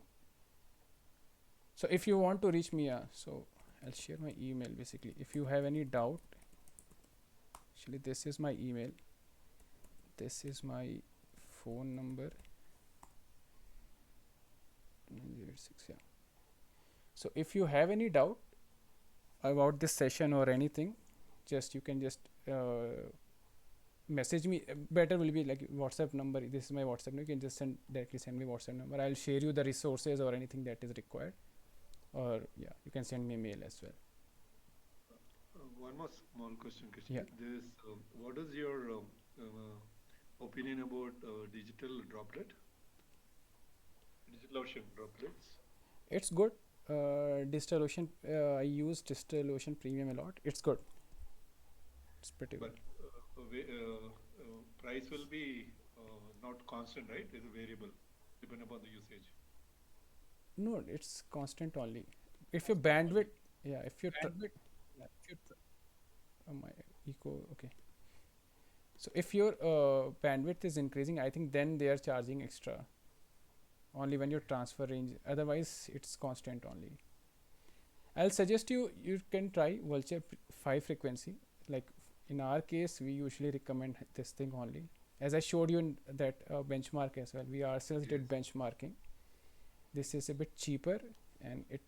So if you want to reach me, so I'll share my email basically. If you have any doubt, actually this is my email. This is my phone number. 906, yeah. So if you have any doubt about this session or anything, you can just message me. Better will be like WhatsApp number. This is my WhatsApp number. You can just directly send me WhatsApp number. I'll share you the resources or anything that is required. Or yeah, you can send me a mail as well. One more small question, Krishesh. Yeah. What is your opinion about digital droplet? DigitalOcean droplets? It's good. DigitalOcean, I use DigitalOcean Premium a lot. It's good. It's pretty But good. price will be not constant, right? It's a variable, depending upon the usage. No, it's constant only. If your bandwidth, yeah, if your my eco, okay. So if your bandwidth is increasing, I think then they are charging extra. Only when your transfer range. Otherwise, it's constant only. I'll suggest you can try Vultr 5 frequency. Like in our case, we usually recommend this thing only. As I showed you in that benchmark as well, we ourselves did benchmarking. This is a bit cheaper and it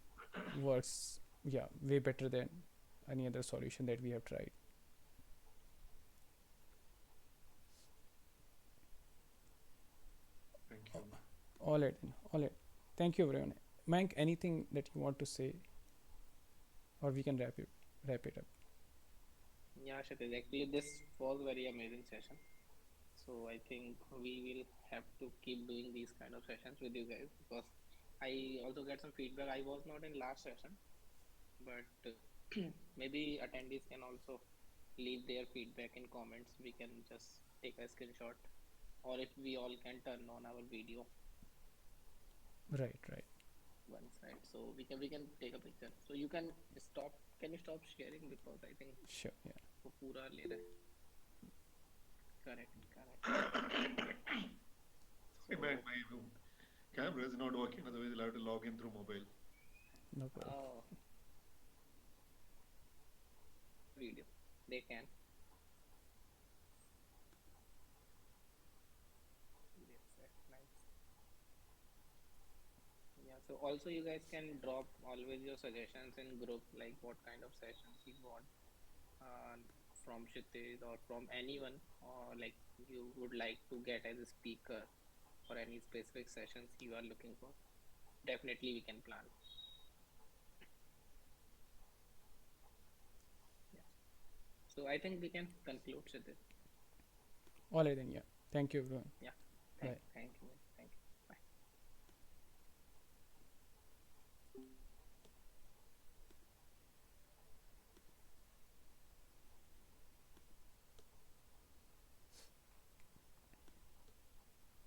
works, yeah, way better than any other solution that we have tried. Thank you. All right, then. All right. Thank you, everyone. Mank, anything that you want to say, or we can wrap it up. Yeah, Kshitij, actually this was very amazing session. So I think we will have to keep doing these kind of sessions with you guys, because I also get some feedback. I was not in last session, but maybe attendees can also leave their feedback in comments. We can just take a screenshot, or if we all can turn on our video Right. one side, so we can take a picture. So you can stop. Can you stop sharing, because I think Sure. Yeah. वो पूरा ले रहा है. Correct. Sorry, my camera is not working, otherwise I'll have to log in through mobile. No problem. Oh, video. They can. Yes, nice. Yeah, so also you guys can drop always your suggestions in group, like what kind of sessions you want from Kshitij or from anyone, or like you would like to get as a speaker for any specific sessions you are looking for. Definitely we can plan. Yeah. So I think we can conclude, Kshitij. All right then. Yeah. Thank you, everyone. Yeah. Bye. Thank you.